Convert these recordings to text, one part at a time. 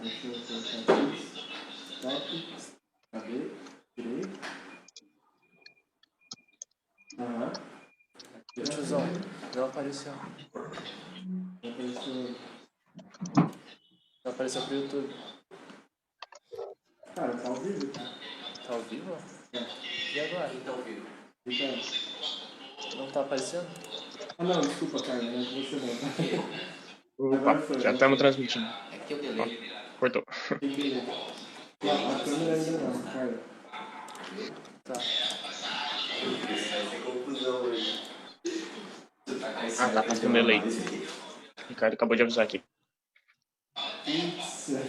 Deixa eu colocar aqui. Stop. Cadê? Tirei. Aham. Tiozão, já apareceu. Já apareceu pro YouTube. Cara, tá ao vivo. Tá ao vivo? É. E agora? Tá ao vivo. Então. Não tá aparecendo? Ah, não, desculpa, cara, não é você não. Opa, Agora foi. já estamos transmitindo. É que eu delay. Cortou. Beleza. Não, a câmera ainda não, cara. Tá. Vai ser confusão hoje. Ah, tá com delay. O Ricardo acabou de avisar aqui. Pizza.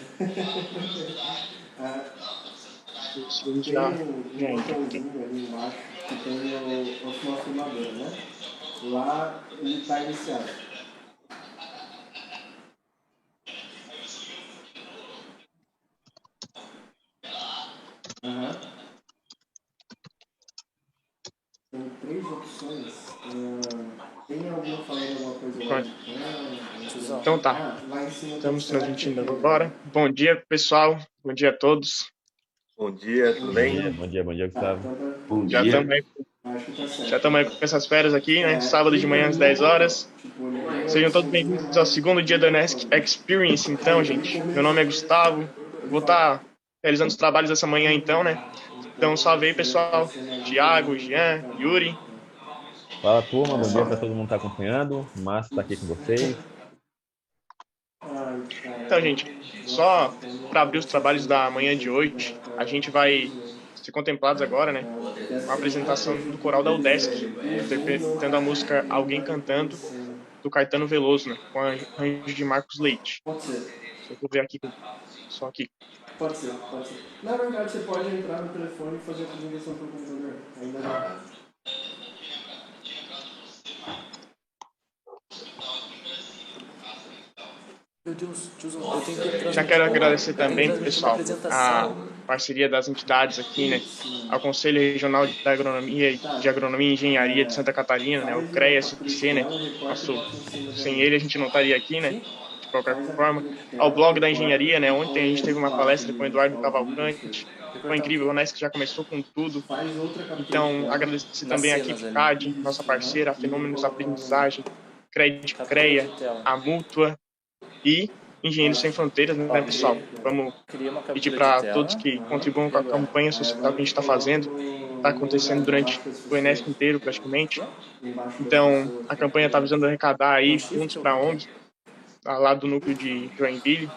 Já Tem um entra aqui. botãozinho ali embaixo que tem o filmador, né? Lá ele tá iniciado. Aham. Tem 3 opções. Tem alguma falando alguma coisa lá? Então tá. Lá em cima Estamos tem transmitindo agora. Bom dia, pessoal. Bom dia a todos. Bom dia, tudo bem? Bom dia, Gustavo. Bom Já dia. estamos aí, Acho que tá certo. já estamos aí com essas férias aqui, né? Sábado de manhã às 10 horas. Sejam todos bem-vindos ao segundo dia da Unesc Experience, então, gente. Meu nome é Gustavo. Vou estar realizando os trabalhos essa manhã, então, né? Então, salve aí, pessoal. Thiago, Jean, Yuri. Fala, turma. Bom dia para todo mundo que está acompanhando. O Márcio está aqui com vocês. Então, gente, só para abrir os trabalhos da manhã de hoje, a gente vai ser contemplados agora, né? Com a apresentação do coral da UDESC, interpretando a música Alguém Cantando, do Caetano Veloso, né? Com arranjo de Marcos Leite. Pode ser. Eu vou ver aqui, só aqui. Pode ser, pode ser. Na verdade, você pode entrar no telefone e fazer a apresentação pelo computador. Ainda não. Meu Deus, tiozão, eu tenho que transmitir. Já quero agradecer também, transmitir pessoal, uma apresentação. a parceria das entidades aqui, né? Ao Conselho Regional de Agronomia e Engenharia de Santa Catarina, né? O CREA-SPC, né? Sem ele a gente não estaria aqui, né? De qualquer forma. Ao blog da engenharia, né? Ontem a gente teve uma palestra com o Eduardo Cavalcante. Foi incrível, o Unesc já começou com tudo. Então, agradecer também a equipe CAD, nossa parceira, a Fenômenos Aprendizagem, CREA, a Mútua e Engenheiros Sem Fronteiras, né, pessoal? Vamos pedir para todos que contribuam com a campanha social que a gente está fazendo. Está acontecendo durante o Unesc inteiro, praticamente. Então, a campanha está visando arrecadar aí fundos para a ONG, lá do núcleo de Joinville,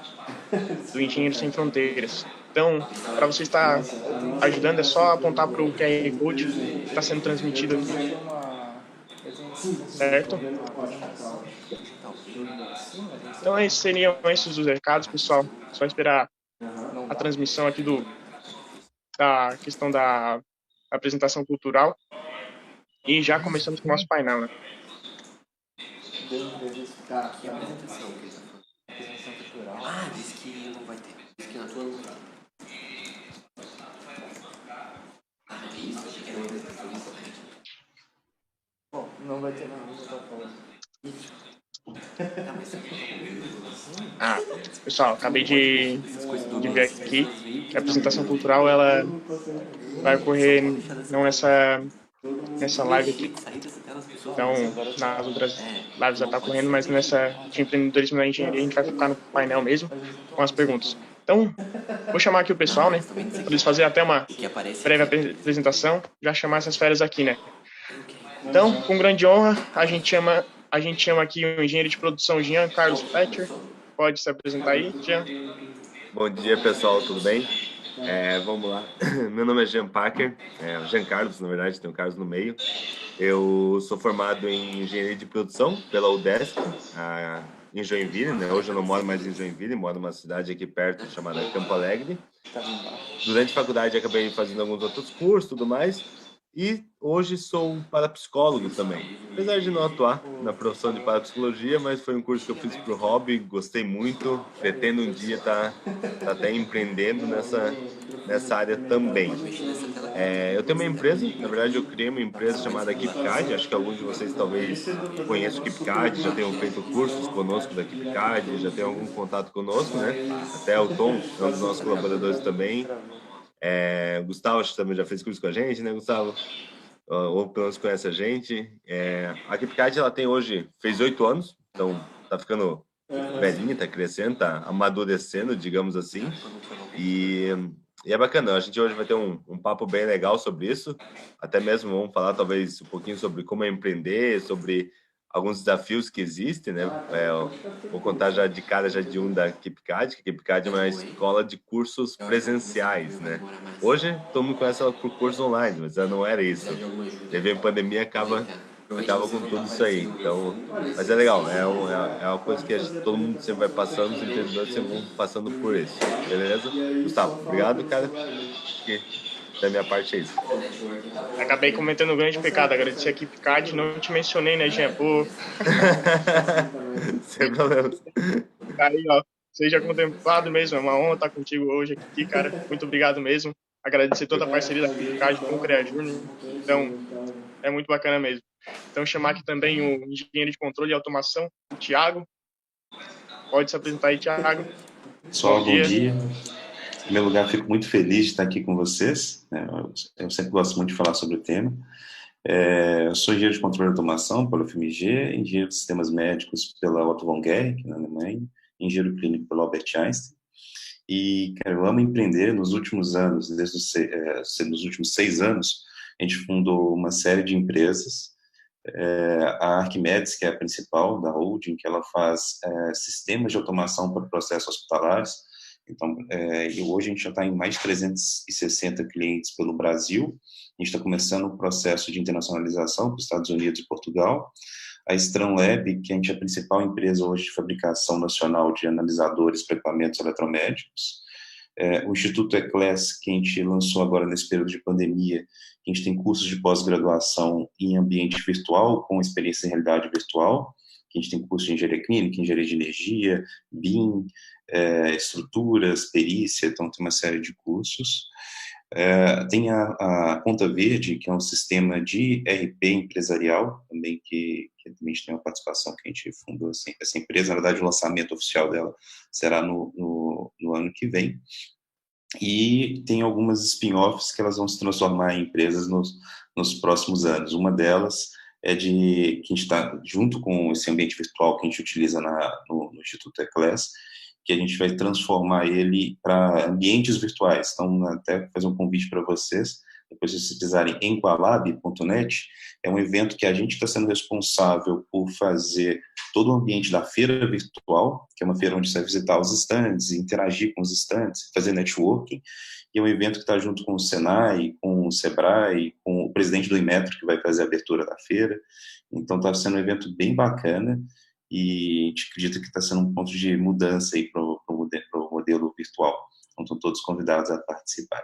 do Engenheiros Sem Fronteiras. Então, para você estar ajudando, é só apontar para o QR Code que está sendo transmitido aqui. Certo? Então, esses seriam esses os recados, pessoal. Só esperar a transmissão aqui da questão da apresentação cultural. E já começamos com o nosso painel, né? Que apresentação que ele tá falando? Apresentação cultural. Ah, disse que não vai ter. Disse que na tua não vai ter. Ah, é isso? Achei que era uma apresentação diferente. Bom, não vai ter nada, não tá falando. Tá, mas você tem Ah, pessoal, acabei de ver aqui que a apresentação cultural ela vai ocorrer não nessa live aqui. Então, nas outras lives já está ocorrendo, mas nessa de empreendedorismo da engenharia a gente vai focar no painel mesmo, com as perguntas. Então, vou chamar aqui o pessoal, né, para eles fazerem até uma breve apresentação, já chamar essas férias aqui, né. Então, com grande honra, a gente chama aqui o engenheiro de produção Jean Carlos Fletcher. Pode se apresentar aí, Jean. Bom dia, pessoal, tudo bem? Vamos lá. Meu nome é Jean Packer, Jean Carlos, na verdade, tem um Carlos no meio. Eu sou formado em engenharia de produção pela UDESC, em Joinville, né? Hoje eu não moro mais em Joinville, moro numa cidade aqui perto chamada Campo Alegre. Durante a faculdade acabei fazendo alguns outros cursos e tudo mais. E hoje sou um parapsicólogo também. Apesar de não atuar na profissão de parapsicologia, mas foi um curso que eu fiz pro hobby, gostei muito, pretendo um dia tá até empreendendo nessa área também. Eu tenho uma empresa, na verdade eu criei uma empresa chamada KeepCard, acho que alguns de vocês talvez conheçam o KeepCard, já tenham feito cursos conosco da KeepCard, já tenham algum contato conosco, né? Até o Tom é um dos nossos colaboradores também. O Gustavo acho que também já fez curso com a gente, né, Gustavo? Ou pelo menos conhece a gente. A KeepCard, ela tem hoje, fez 8 anos, então tá ficando velhinha, tá crescendo, tá amadurecendo, digamos assim. E é bacana, a gente hoje vai ter um papo bem legal sobre isso, até mesmo vamos falar talvez um pouquinho sobre como empreender, sobre alguns desafios que existem, né? Vou contar já de cara já de um da KeepCard, que a KeepCard é uma escola de cursos presenciais, né? Hoje todo mundo conhece ela por curso online, mas ela não era isso. Teve a pandemia, acaba com tudo isso aí. Então, mas é legal, é uma coisa que todo mundo sempre vai passando, os empreendedores sempre vão passando por isso. Beleza? Gustavo, obrigado, cara. Da minha parte é isso. Acabei cometendo um grande pecado, agradecer a KeepCard, não te mencionei, né, Jean? Pô. Sem problema. Aí, ó, seja contemplado mesmo, é uma honra estar contigo hoje aqui, cara. Muito obrigado mesmo. Agradecer toda a parceria da KeepCard com o CREA Júnior. Então, é muito bacana mesmo. Então, chamar aqui também o engenheiro de controle e automação, o Thiago. Pode se apresentar aí, Thiago. Pessoal, bom dia. Em primeiro lugar, fico muito feliz de estar aqui com vocês. Eu sempre gosto muito de falar sobre o tema. Eu sou engenheiro de controle e automação pela UFMG, engenheiro de sistemas médicos pela Otto von Guericke, na Alemanha, engenheiro clínico pela Albert Einstein. E, cara, eu amo empreender. Nos últimos anos, nos últimos 6 anos, a gente fundou uma série de empresas. A Arquimedes, que é a principal da holding, que ela faz sistemas de automação para processos hospitalares. Então, hoje a gente já está em mais de 360 clientes pelo Brasil. A gente está começando o processo de internacionalização para os Estados Unidos e Portugal. A Stran Lab, que a gente é a principal empresa hoje de fabricação nacional de analisadores para equipamentos eletromédicos. O Instituto Eclass, que a gente lançou agora nesse período de pandemia, a gente tem cursos de pós-graduação em ambiente virtual, com experiência em realidade virtual. A gente tem curso de engenharia clínica, engenharia de energia, BIM, estruturas, perícia, então tem uma série de cursos. Tem a Conta Verde, que é um sistema de RP empresarial, também que também tem uma participação que a gente fundou essa empresa. Na verdade, o lançamento oficial dela será no ano que vem. E tem algumas spin-offs que elas vão se transformar em empresas nos próximos anos. Uma delas é que a gente está junto com esse ambiente virtual que a gente utiliza no Instituto Eclass, que a gente vai transformar ele para ambientes virtuais. Então, até fazer um convite para vocês, depois se vocês precisarem, enqualab.net, é um evento que a gente está sendo responsável por fazer todo o ambiente da feira virtual, que é uma feira onde você vai visitar os estandes, interagir com os estandes, fazer networking, e é um evento que está junto com o Senai, com o Sebrae, com o presidente do Inmetro, que vai fazer a abertura da feira. Então, está sendo um evento bem bacana, e a gente acredita que está sendo um ponto de mudança aí para o modelo virtual. Então, estão todos convidados a participar.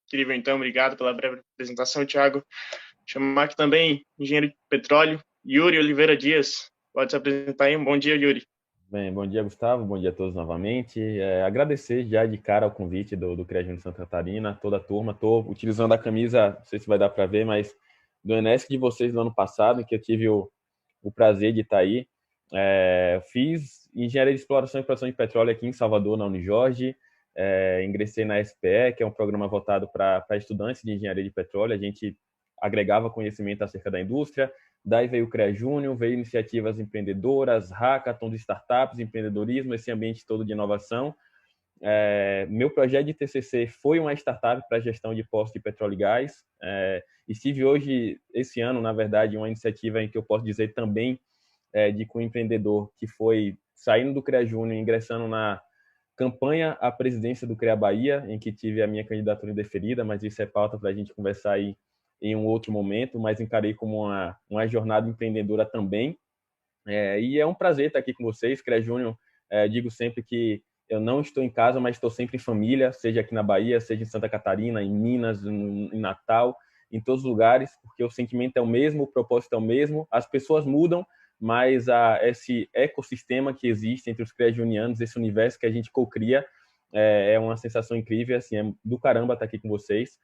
Incrível, então, obrigado pela breve apresentação, Thiago. Chamar aqui também engenheiro de petróleo, Yuri Oliveira Dias. Pode se apresentar aí. Bom dia, Yuri. Bem, bom dia, Gustavo. Bom dia a todos novamente. Agradecer já de cara o convite do CREA Júnior Santa Catarina, toda a turma. Estou utilizando a camisa, não sei se vai dar para ver, mas do Enesc de vocês do ano passado, em que eu tive o prazer de estar aí. Fiz engenharia de exploração e produção de petróleo aqui em Salvador, na Unijorge. Ingressei na SPE, que é um programa voltado para estudantes de engenharia de petróleo. A gente agregava conhecimento acerca da indústria. Daí veio o CREA Júnior, veio iniciativas empreendedoras, hackathon de startups, empreendedorismo, esse ambiente todo de inovação. Meu projeto de TCC foi uma startup para gestão de postos de petróleo e gás. Estive hoje, esse ano, na verdade, uma iniciativa em que eu posso dizer também com um empreendedor que foi saindo do CREA Júnior, ingressando na campanha à presidência do CREA Bahia, em que tive a minha candidatura indeferida, mas isso é pauta para a gente conversar aí em um outro momento, mas encarei como uma jornada empreendedora também. E é um prazer estar aqui com vocês. CREA Júnior, digo sempre que eu não estou em casa, mas estou sempre em família, seja aqui na Bahia, seja em Santa Catarina, em Minas, em Natal, em todos os lugares, porque o sentimento é o mesmo, o propósito é o mesmo, as pessoas mudam, mas esse ecossistema que existe entre os CREA-Junianos, esse universo que a gente cocria, é uma sensação incrível, assim, é do caramba estar aqui com vocês,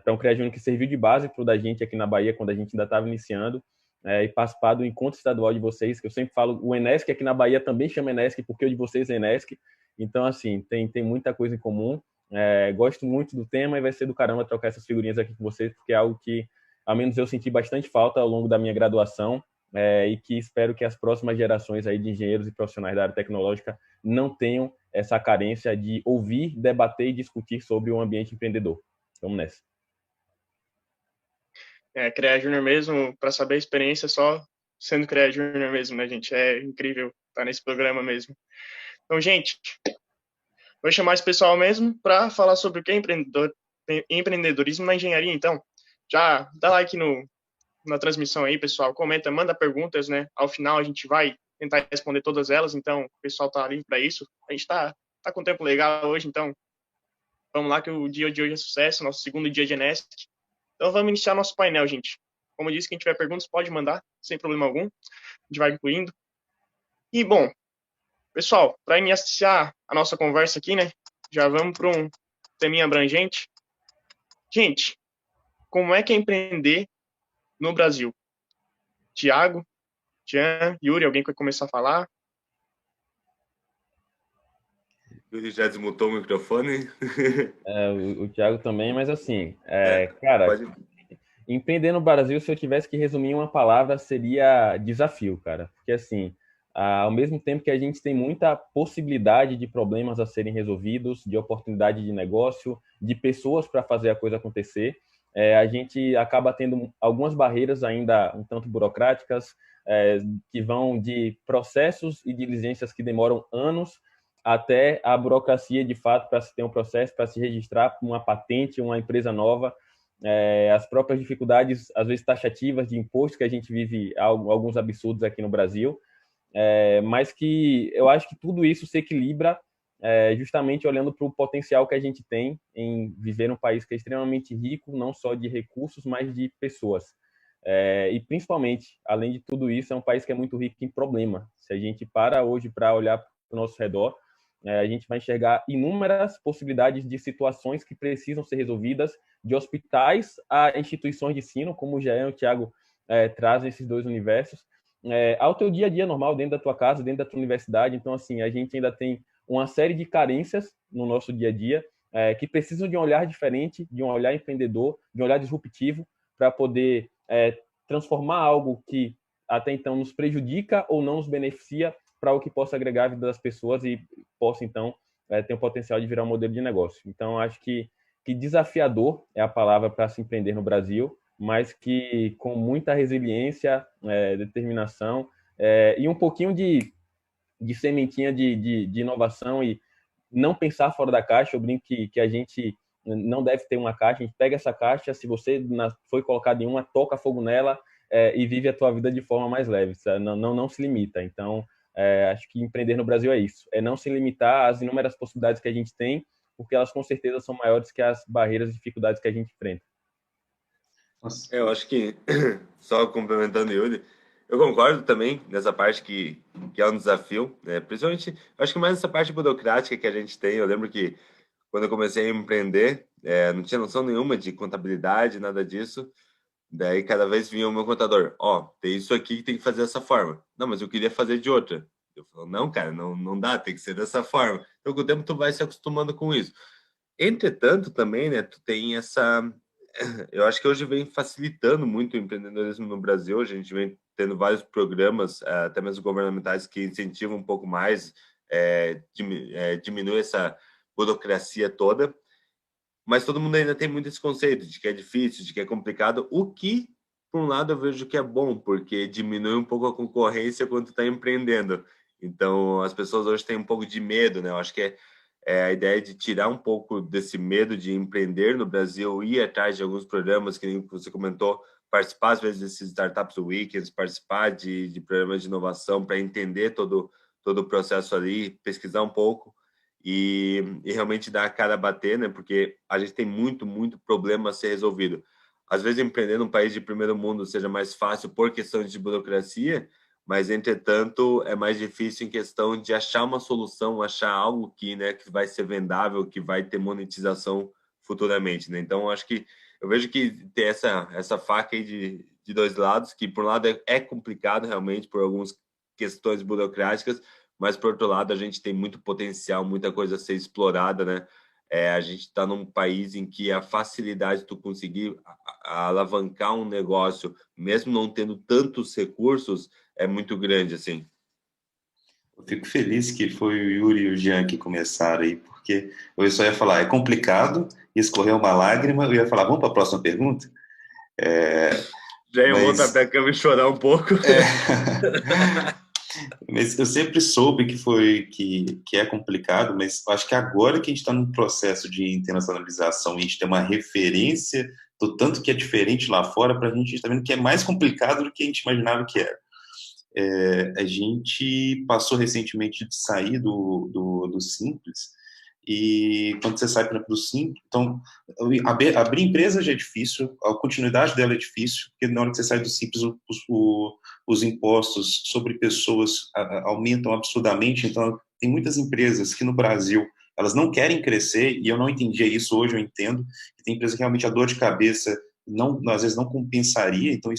para um CREA-Júnior que serviu de base para o da gente aqui na Bahia, quando a gente ainda estava iniciando, e participar do encontro estadual de vocês, que eu sempre falo, o Enesc aqui na Bahia também chama Enesc, porque o de vocês é Enesc, então, assim, tem muita coisa em comum, gosto muito do tema e vai ser do caramba trocar essas figurinhas aqui com vocês, porque é algo que, ao menos eu senti bastante falta ao longo da minha graduação, e que espero que as próximas gerações aí de engenheiros e profissionais da área tecnológica não tenham essa carência de ouvir, debater e discutir sobre o ambiente empreendedor. Vamos nessa. CREA Júnior mesmo, para saber a experiência, só sendo CREA Júnior mesmo, né, gente? É incrível estar nesse programa mesmo. Então, gente, vou chamar esse pessoal mesmo para falar sobre o que é empreendedorismo na engenharia. Então, já dá like na transmissão aí, pessoal. Comenta, manda perguntas, né? Ao final a gente vai tentar responder todas elas, então o pessoal tá livre para isso. A gente tá com um tempo legal hoje, então vamos lá que o dia de hoje é sucesso, nosso segundo dia de Enesc. Então vamos iniciar nosso painel, gente. Como disse, quem tiver perguntas pode mandar, sem problema algum. A gente vai incluindo. E, bom, pessoal, para iniciar a nossa conversa aqui, né? Já vamos para um teminha abrangente. Gente, como é que é empreender no Brasil? Tiago, Jean, Yuri, alguém quer começar a falar? Yuri já desmutou o microfone. O Thiago também, mas assim, cara, pode... empreender no Brasil, se eu tivesse que resumir em uma palavra, seria desafio, cara. Porque assim, ao mesmo tempo que a gente tem muita possibilidade de problemas a serem resolvidos, de oportunidade de negócio, de pessoas para fazer a coisa acontecer, a gente acaba tendo algumas barreiras ainda um tanto burocráticas, que vão de processos e diligências que demoram anos até a burocracia, de fato, para se ter um processo, para se registrar uma patente, uma empresa nova, as próprias dificuldades, às vezes taxativas de imposto, que a gente vive alguns absurdos aqui no Brasil, mas que eu acho que tudo isso se equilibra justamente olhando para o potencial que a gente tem em viver num país que é extremamente rico, não só de recursos, mas de pessoas. E principalmente, além de tudo isso, é um país que é muito rico em problema. Se a gente para hoje para olhar para o nosso redor, a gente vai enxergar inúmeras possibilidades de situações que precisam ser resolvidas, de hospitais a instituições de ensino, como o Jean e o Thiago trazem esses dois universos, ao teu dia a dia normal, dentro da tua casa, dentro da tua universidade. Então, assim, a gente ainda tem uma série de carências no nosso dia a dia que precisam de um olhar diferente, de um olhar empreendedor, de um olhar disruptivo, para poder transformar algo que até então nos prejudica ou não nos beneficia para o que possa agregar a vida das pessoas e possa, então, ter o potencial de virar um modelo de negócio. Então, acho que desafiador é a palavra para se empreender no Brasil, mas que com muita resiliência, determinação e um pouquinho de sementinha de inovação e não pensar fora da caixa. Eu brinco que a gente não deve ter uma caixa, a gente pega essa caixa, se você foi colocado em uma, toca fogo nela e vive a tua vida de forma mais leve, não se limita. Então, acho que empreender no Brasil é isso, é não se limitar às inúmeras possibilidades que a gente tem, porque elas com certeza são maiores que as barreiras e dificuldades que a gente enfrenta. Eu acho que, só complementando o Yuri, eu concordo também nessa parte que é um desafio, né? Principalmente, eu acho que mais nessa parte burocrática que a gente tem. Eu lembro que quando eu comecei a empreender, não tinha noção nenhuma de contabilidade, nada disso. Daí cada vez vinha o meu contador, tem isso aqui que tem que fazer dessa forma. Não, mas eu queria fazer de outra. Eu falo, não, cara, não dá, tem que ser dessa forma. Então, com o tempo, tu vai se acostumando com isso. Entretanto, também, né, tu tem essa... Eu acho que hoje vem facilitando muito o empreendedorismo no Brasil. A gente vem tendo vários programas, até mesmo governamentais, que incentivam um pouco mais, diminui essa burocracia toda. Mas todo mundo ainda tem muito esse conceito de que é difícil, de que é complicado, o que, por um lado, eu vejo que é bom, porque diminui um pouco a concorrência quando tu está empreendendo. Então, as pessoas hoje têm um pouco de medo, né? Eu acho que a ideia de tirar um pouco desse medo de empreender no Brasil, ir atrás de alguns programas, que nem você comentou, participar, às vezes, desses Startups Weekends, participar de programas de inovação para entender todo o processo ali, pesquisar um pouco. e realmente dar a cara a bater, né? Porque a gente tem muito problema a ser resolvido. Às vezes, empreender num país de primeiro mundo seja mais fácil por questões de burocracia, mas, entretanto, é mais difícil em questão de achar uma solução, achar algo que, né, que vai ser vendável, que vai ter monetização futuramente, né? Então, acho que eu vejo que tem essa faca aí de dois lados, que, por um lado, é complicado, realmente, por algumas questões burocráticas, mas, por outro lado, a gente tem muito potencial, muita coisa a ser explorada, né? A gente está num país em que a facilidade de tu conseguir alavancar um negócio, mesmo não tendo tantos recursos, é muito grande, assim. Eu fico feliz que foi o Yuri e o Jean que começaram aí, porque eu só ia falar, é complicado, ia escorrer uma lágrima, eu ia falar, vamos para a próxima pergunta? Já ia Mas, voltar para a cama e chorar um pouco. mas eu sempre soube que é complicado, mas eu acho que agora que a gente está num processo de internacionalização e a gente tem uma referência do tanto que é diferente lá fora, para a gente está vendo que é mais complicado do que a gente imaginava que era. A gente passou recentemente de sair do Simples, e quando você sai, por exemplo, do Simples, então, abrir empresa já é difícil, a continuidade dela é difícil, porque na hora que você sai do Simples, os impostos sobre pessoas aumentam absurdamente, então tem muitas empresas que no Brasil, elas não querem crescer, e eu não entendia isso, hoje eu entendo, que tem empresa que realmente a dor de cabeça às vezes não compensaria, então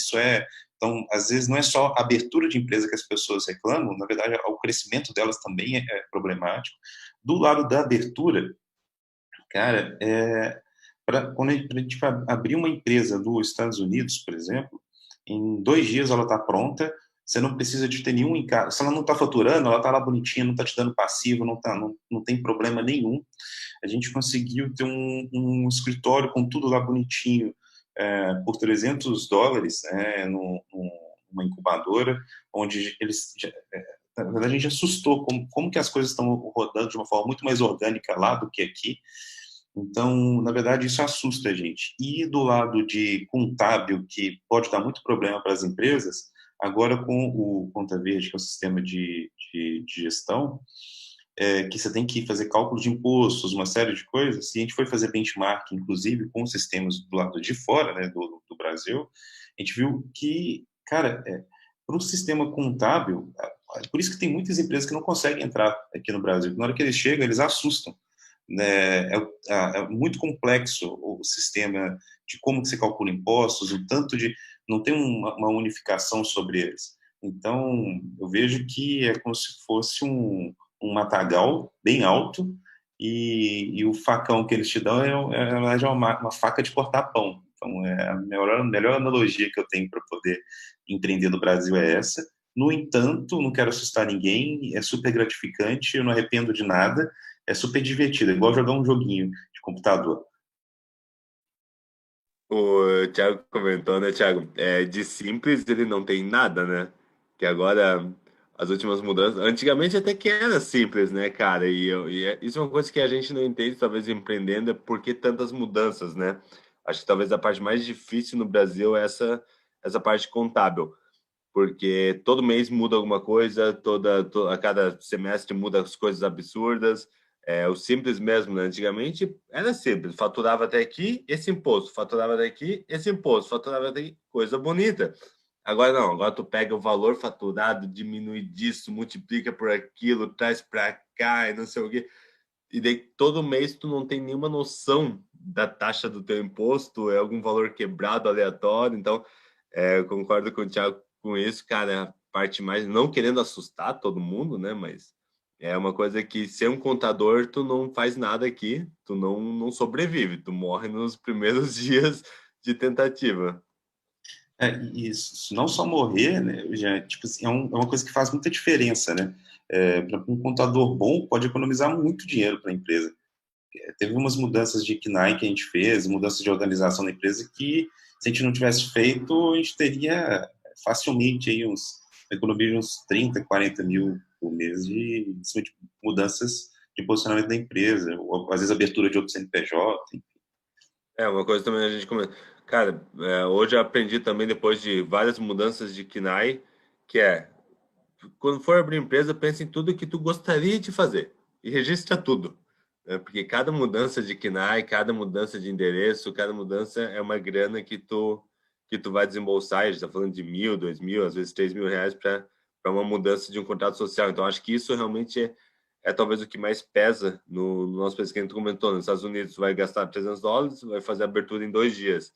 então, às vezes, não é só a abertura de empresa que as pessoas reclamam, na verdade, o crescimento delas também é problemático. Do lado da abertura, cara, quando a gente vai abrir uma empresa dos Estados Unidos, por exemplo, em 2 dias ela está pronta, você não precisa de ter nenhum encargo. Se ela não está faturando, ela está lá bonitinha, não está te dando passivo, não tem problema nenhum. A gente conseguiu ter um escritório com tudo lá bonitinho, por $300, numa incubadora, onde na verdade, a gente assustou como que as coisas estão rodando de uma forma muito mais orgânica lá do que aqui. Então, na verdade, isso assusta a gente. E do lado de contábil, que pode dar muito problema para as empresas, agora com o Conta Verde, que é o sistema de gestão, que você tem que fazer cálculo de impostos, uma série de coisas. E a gente foi fazer benchmark, inclusive, com sistemas do lado de fora, né, do Brasil. A gente viu que, cara, para o sistema contábil, por isso que tem muitas empresas que não conseguem entrar aqui no Brasil. Na hora que eles chegam, eles assustam. Né? É muito complexo o sistema de como que se calcula impostos, o tanto de... não tem uma unificação sobre eles. Então, eu vejo que é como se fosse um matagal bem alto, e o facão que eles te dão é uma faca de cortar pão. Então, a melhor analogia que eu tenho para poder empreender no Brasil é essa. No entanto, não quero assustar ninguém, é super gratificante, eu não arrependo de nada, é super divertido, é igual jogar um joguinho de computador. O Thiago comentou, né, Thiago? De simples ele não tem nada, né? Que agora as últimas mudanças. Antigamente até que era simples, né, cara? Isso é uma coisa que a gente não entende, talvez empreendendo, é por que tantas mudanças, né? Acho que talvez a parte mais difícil no Brasil é essa parte contábil, porque todo mês muda alguma coisa, a cada semestre muda as coisas absurdas. O simples mesmo, né? Antigamente era simples, faturava até aqui, esse imposto, faturava até aqui, esse imposto, faturava até aqui, coisa bonita. Agora não, agora tu pega o valor faturado, diminui disso, multiplica por aquilo, traz para cá e não sei o quê. E daí todo mês tu não tem nenhuma noção da taxa do teu imposto, é algum valor quebrado, aleatório. Então, eu concordo com o Thiago com isso, cara, é a parte mais, não querendo assustar todo mundo, né, mas é uma coisa que ser um contador, tu não faz nada aqui, tu não sobrevive, tu morre nos primeiros dias de tentativa. Isso não só morrer, né, já, tipo assim, é uma coisa que faz muita diferença, né? Um contador bom pode economizar muito dinheiro para a empresa. Teve umas mudanças de KNAI que a gente fez, mudanças de organização da empresa, que se a gente não tivesse feito, a gente teria facilmente aí uma economia de uns 30, 40 mil por mês de mudanças de posicionamento da empresa, ou às vezes abertura de outro CNPJ. Uma coisa também a gente comenta. Cara, hoje eu aprendi também, depois de várias mudanças de KNAI, que quando for abrir empresa, pense em tudo que tu gostaria de fazer. e registra tudo, né? Porque cada mudança de KNAI, cada mudança de endereço, cada mudança é uma grana que tu vai desembolsar. A gente está falando de 1.000, 2.000, às vezes 3.000 reais para uma mudança de um contrato social. Então, acho que isso realmente é talvez o que mais pesa no nosso país, que a gente comentou. Nos Estados Unidos, tu vai gastar $300, vai fazer a abertura em 2 dias.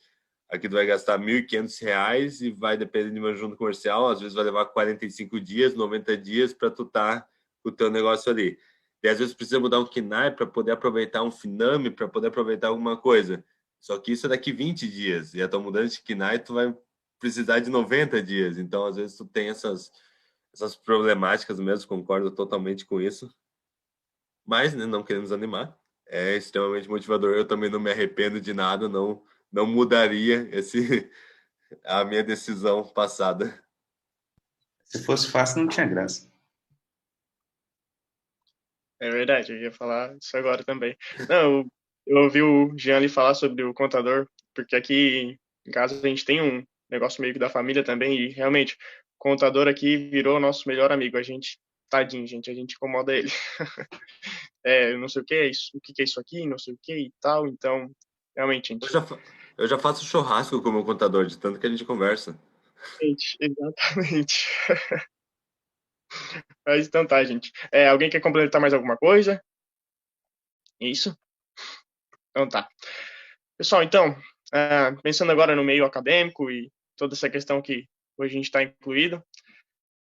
Aqui tu vai gastar R$ 1.500 e vai depender de uma junta comercial, às vezes vai levar 45 dias, 90 dias para tu estar com o teu negócio ali. E às vezes precisa mudar um KNAI para poder aproveitar um Finame, para poder aproveitar alguma coisa. Só que isso é daqui 20 dias. E a tua mudança de KNAI tu vai precisar de 90 dias. Então, às vezes tu tem essas problemáticas mesmo, concordo totalmente com isso. Mas, né, não querendo desanimar, é extremamente motivador. Eu também não me arrependo de nada, não mudaria a minha decisão passada. Se fosse fácil, não tinha graça. É verdade, eu ia falar isso agora também. Não, eu ouvi o Jean ali falar sobre o contador, porque aqui em casa a gente tem um negócio meio que da família também, e realmente, o contador aqui virou nosso melhor amigo. A gente, tadinho, gente, a gente incomoda ele. Eu não sei o que é isso, o que é isso aqui, não sei o que e tal, então, realmente, gente. Eu já faço churrasco com o meu contador, de tanto que a gente conversa. Gente, exatamente. Mas então tá, gente. Alguém quer complementar mais alguma coisa? Isso? Então tá. Pessoal, então, pensando agora no meio acadêmico e toda essa questão que hoje a gente está incluído,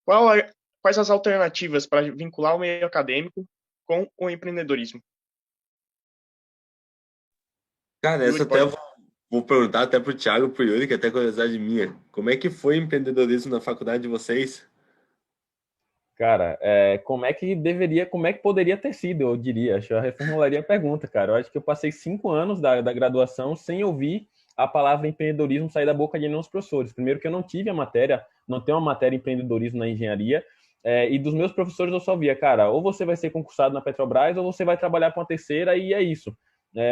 quais as alternativas para vincular o meio acadêmico com o empreendedorismo? Cara, essa até eu vou perguntar até pro Thiago, pro Yuri, que é até curiosidade minha. Como é que foi empreendedorismo na faculdade de vocês? Cara, como é que poderia ter sido, eu diria. Acho que eu reformularia a pergunta, cara. Eu acho que eu passei 5 anos da graduação sem ouvir a palavra empreendedorismo sair da boca de nenhum dos professores. Primeiro que eu não tive a matéria, não tenho uma matéria empreendedorismo na engenharia, e dos meus professores eu só via, cara, ou você vai ser concursado na Petrobras ou você vai trabalhar para uma terceira e é isso.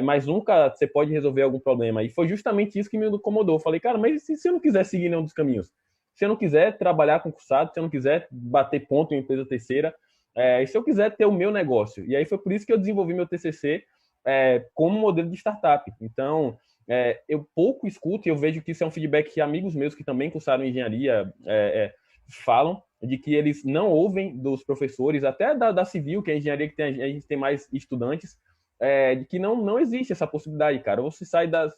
Mas nunca você pode resolver algum problema. E foi justamente isso que me incomodou. Eu falei, cara, mas se eu não quiser seguir nenhum dos caminhos? Se eu não quiser trabalhar concursado, se eu não quiser bater ponto em empresa terceira, e se eu quiser ter o meu negócio. E aí foi por isso que eu desenvolvi meu TCC como modelo de startup. Então, eu pouco escuto e eu vejo que isso é um feedback que amigos meus que também cursaram engenharia falam, de que eles não ouvem dos professores, até da civil, que é a engenharia que a gente tem mais estudantes, de que não existe essa possibilidade, cara. Você sai das...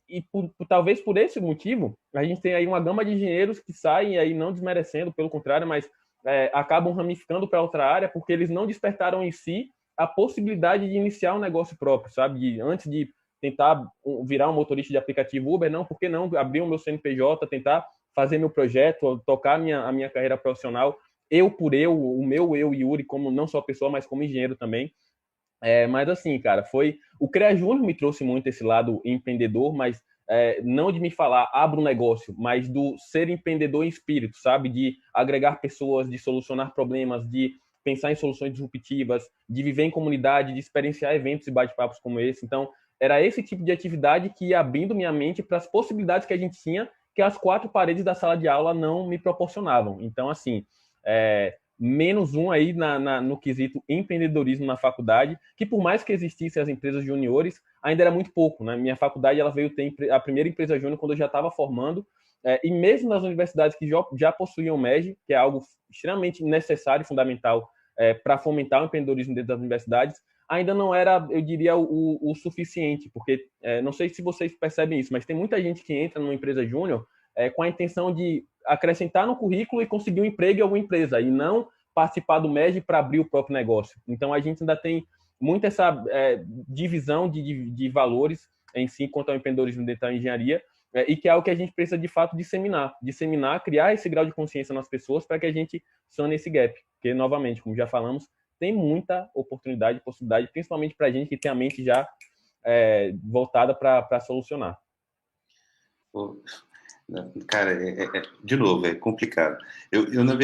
E talvez por esse motivo, a gente tem aí uma gama de engenheiros que saem aí não desmerecendo, pelo contrário, mas acabam ramificando para outra área porque eles não despertaram em si a possibilidade de iniciar um negócio próprio, sabe? Antes de tentar virar um motorista de aplicativo Uber, não, por que não abrir o meu CNPJ, tentar fazer meu projeto, tocar a minha carreira profissional, eu por eu, o meu eu, Yuri, como não só pessoa, mas como engenheiro também. Mas assim, cara, o CREA Júnior me trouxe muito esse lado empreendedor, mas não de me falar, abra um negócio, mas do ser empreendedor em espírito, sabe? De agregar pessoas, de solucionar problemas, de pensar em soluções disruptivas, de viver em comunidade, de experienciar eventos e bate-papos como esse. Então, era esse tipo de atividade que ia abrindo minha mente para as possibilidades que a gente tinha, que as 4 paredes da sala de aula não me proporcionavam. Então, assim, menos um aí no quesito empreendedorismo na faculdade, que por mais que existissem as empresas juniores, ainda era muito pouco, né? Minha faculdade ela veio ter a primeira empresa júnior quando eu já estava formando, e mesmo nas universidades que já possuíam MEG, que é algo extremamente necessário e fundamental para fomentar o empreendedorismo dentro das universidades, ainda não era, eu diria, o suficiente, porque não sei se vocês percebem isso, mas tem muita gente que entra numa empresa júnior com a intenção de acrescentar no currículo e conseguir um emprego em alguma empresa, e não participar do MEG para abrir o próprio negócio. Então, a gente ainda tem muito essa divisão de valores em si quanto ao empreendedorismo dentro da engenharia, e que é algo que a gente precisa, de fato, disseminar, criar esse grau de consciência nas pessoas para que a gente sane esse gap. Porque, novamente, como já falamos, tem muita oportunidade, possibilidade, principalmente para a gente que tem a mente já voltada para solucionar. Pô, cara, de novo, é complicado. Eu na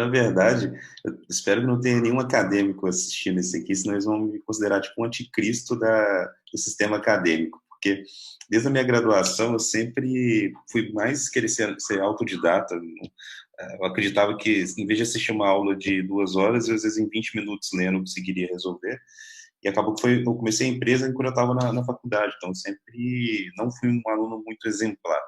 verdade, eu espero que não tenha nenhum acadêmico assistindo isso aqui, senão eles vão me considerar tipo um anticristo do sistema acadêmico, porque desde a minha graduação eu sempre fui mais querer ser autodidata. Eu acreditava que, em vez de assistir uma aula de 2 horas, eu, às vezes, em 20 minutos lendo, eu conseguiria resolver. E acabou que eu comecei a empresa quando eu estava na faculdade, então sempre não fui um aluno muito exemplar.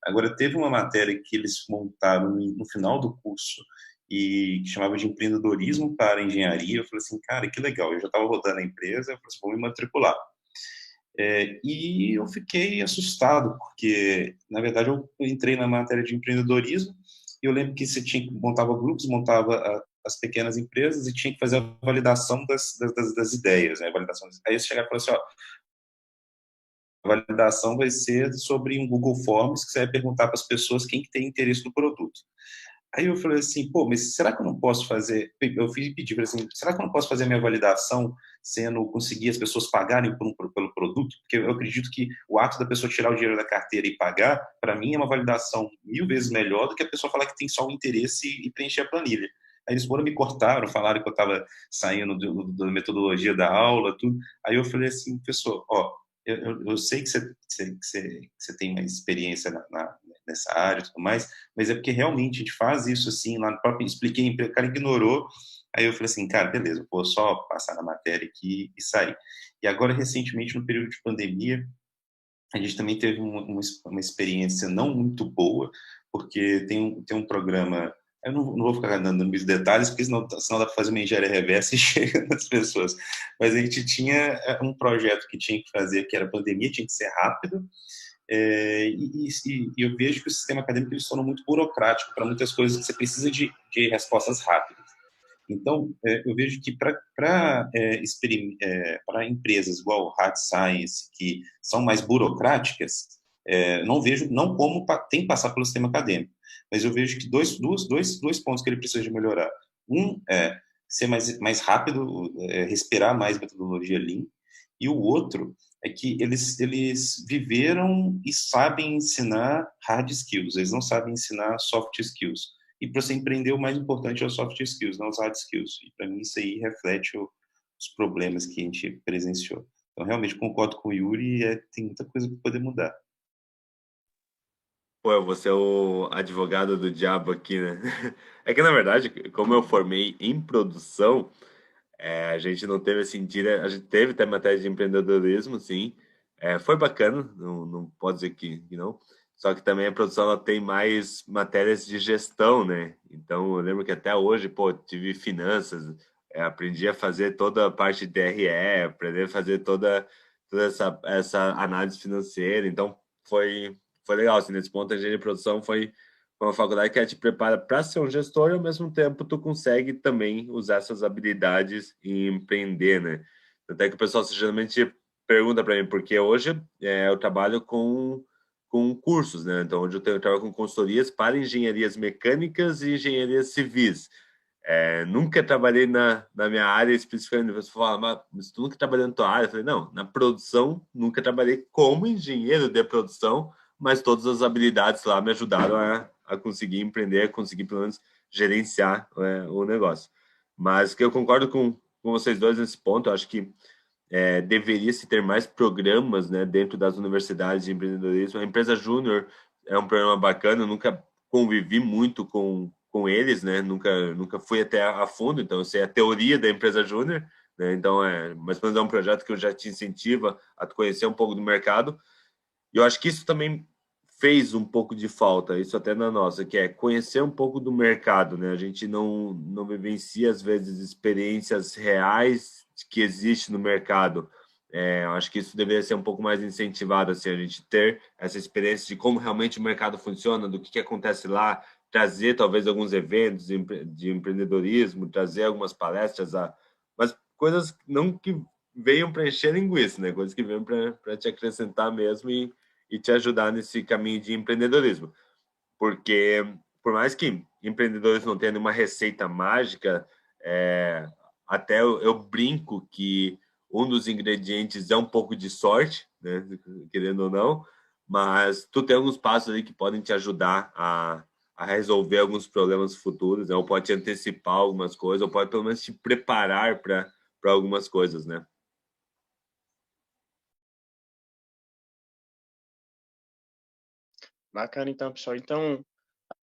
Agora, teve uma matéria que eles montaram no final do curso e que chamava de empreendedorismo para engenharia. Eu falei assim, cara, que legal. Eu já estava rodando a empresa, eu falei assim, vou me matricular. E eu fiquei assustado, porque, na verdade, eu entrei na matéria de empreendedorismo e eu lembro que você montava grupos, montava as pequenas empresas e tinha que fazer a validação das ideias, né? Aí você chegava e falava assim, ó, a validação vai ser sobre um Google Forms que você vai perguntar para as pessoas quem que tem interesse no produto. Aí eu falei assim, pô, mas será que eu não posso fazer? Eu pedi, falei assim, será que eu não posso fazer a minha validação sendo conseguir as pessoas pagarem pelo produto? Porque eu acredito que o ato da pessoa tirar o dinheiro da carteira e pagar, para mim é uma validação 1000 vezes melhor do que a pessoa falar que tem só o interesse e preencher a planilha. Aí eles foram me cortaram, falaram que eu estava saindo da metodologia da aula, tudo. Aí eu falei assim, professor, ó, eu sei que você tem mais experiência nessa área e tudo mais, mas é porque realmente a gente faz isso assim, lá no próprio, expliquei, o cara ignorou, aí eu falei assim, cara, beleza, vou só passar na matéria aqui e sair. E agora, recentemente, no período de pandemia, a gente também teve uma experiência não muito boa, porque tem um programa, eu não vou ficar dando muitos detalhes, porque senão dá para fazer uma engenharia reversa e chega nas pessoas, mas a gente tinha um projeto que tinha que fazer, que era pandemia, tinha que ser rápido, e eu vejo que o sistema acadêmico ele se torna muito burocrático para muitas coisas que você precisa de respostas rápidas. Então, eu vejo que para empresas igual Hard Science, que são mais burocráticas, não vejo, não como tem que passar pelo sistema acadêmico, mas eu vejo que dois pontos que ele precisa de melhorar. Um é ser mais rápido, respirar mais metodologia Lean, e o outro é que eles viveram e sabem ensinar hard skills, eles não sabem ensinar soft skills. E para você empreender, o mais importante é os soft skills, não os hard skills. E para mim, isso aí reflete os problemas que a gente presenciou. Então, realmente, concordo com o Yuri, tem muita coisa para poder mudar. Pô, eu vou ser o advogado do diabo aqui, né? É que, na verdade, como eu formei em produção, a gente não teve assim, a gente teve até matéria de empreendedorismo, sim. Foi bacana, não pode dizer que não. Só que também a produção ela tem mais matérias de gestão, né? Então eu lembro que até hoje, pô, tive finanças, aprendi a fazer toda a parte de DRE, aprendi a fazer toda essa análise financeira. Então foi legal, assim, nesse ponto a engenharia de produção foi uma faculdade que te prepara para ser um gestor e ao mesmo tempo tu consegue também usar essas habilidades e empreender, né? Até que o pessoal geralmente pergunta para mim, porque hoje eu trabalho com cursos, né? Então, hoje eu trabalho com consultorias para engenharias mecânicas e engenharias civis. Nunca trabalhei na minha área especificamente. Você fala, mas tu nunca trabalhou na tua área? Eu falei, não, na produção, nunca trabalhei como engenheiro de produção, mas todas as habilidades lá me ajudaram a conseguir empreender, a conseguir pelo menos gerenciar o negócio. Mas que eu concordo com vocês dois nesse ponto, eu acho que deveria se ter mais programas, né, dentro das universidades de empreendedorismo. A empresa Júnior é um programa bacana, eu nunca convivi muito com eles, né, nunca fui até a fundo, então eu sei a teoria da empresa Júnior, né, então mas pelo menos é um projeto que eu já te incentiva a conhecer um pouco do mercado, e eu acho que isso também fez um pouco de falta, isso até na nossa, que é conhecer um pouco do mercado, né? A gente não vivencia, às vezes, experiências reais que existem no mercado. Eu acho que isso deveria ser um pouco mais incentivado, assim, a gente ter essa experiência de como realmente o mercado funciona, do que acontece lá, trazer talvez alguns eventos de empreendedorismo, trazer algumas palestras, mas coisas não que venham para encher linguiça, né? Coisas que venham para te acrescentar mesmo e te ajudar nesse caminho de empreendedorismo. Porque, por mais que empreendedores não tenham nenhuma receita mágica, até eu brinco que um dos ingredientes é um pouco de sorte, né? Querendo ou não, mas tu tem alguns passos ali que podem te ajudar a resolver alguns problemas futuros, né? Ou pode te antecipar algumas coisas, ou pode pelo menos te preparar para algumas coisas, né? Bacana, então, pessoal. Então,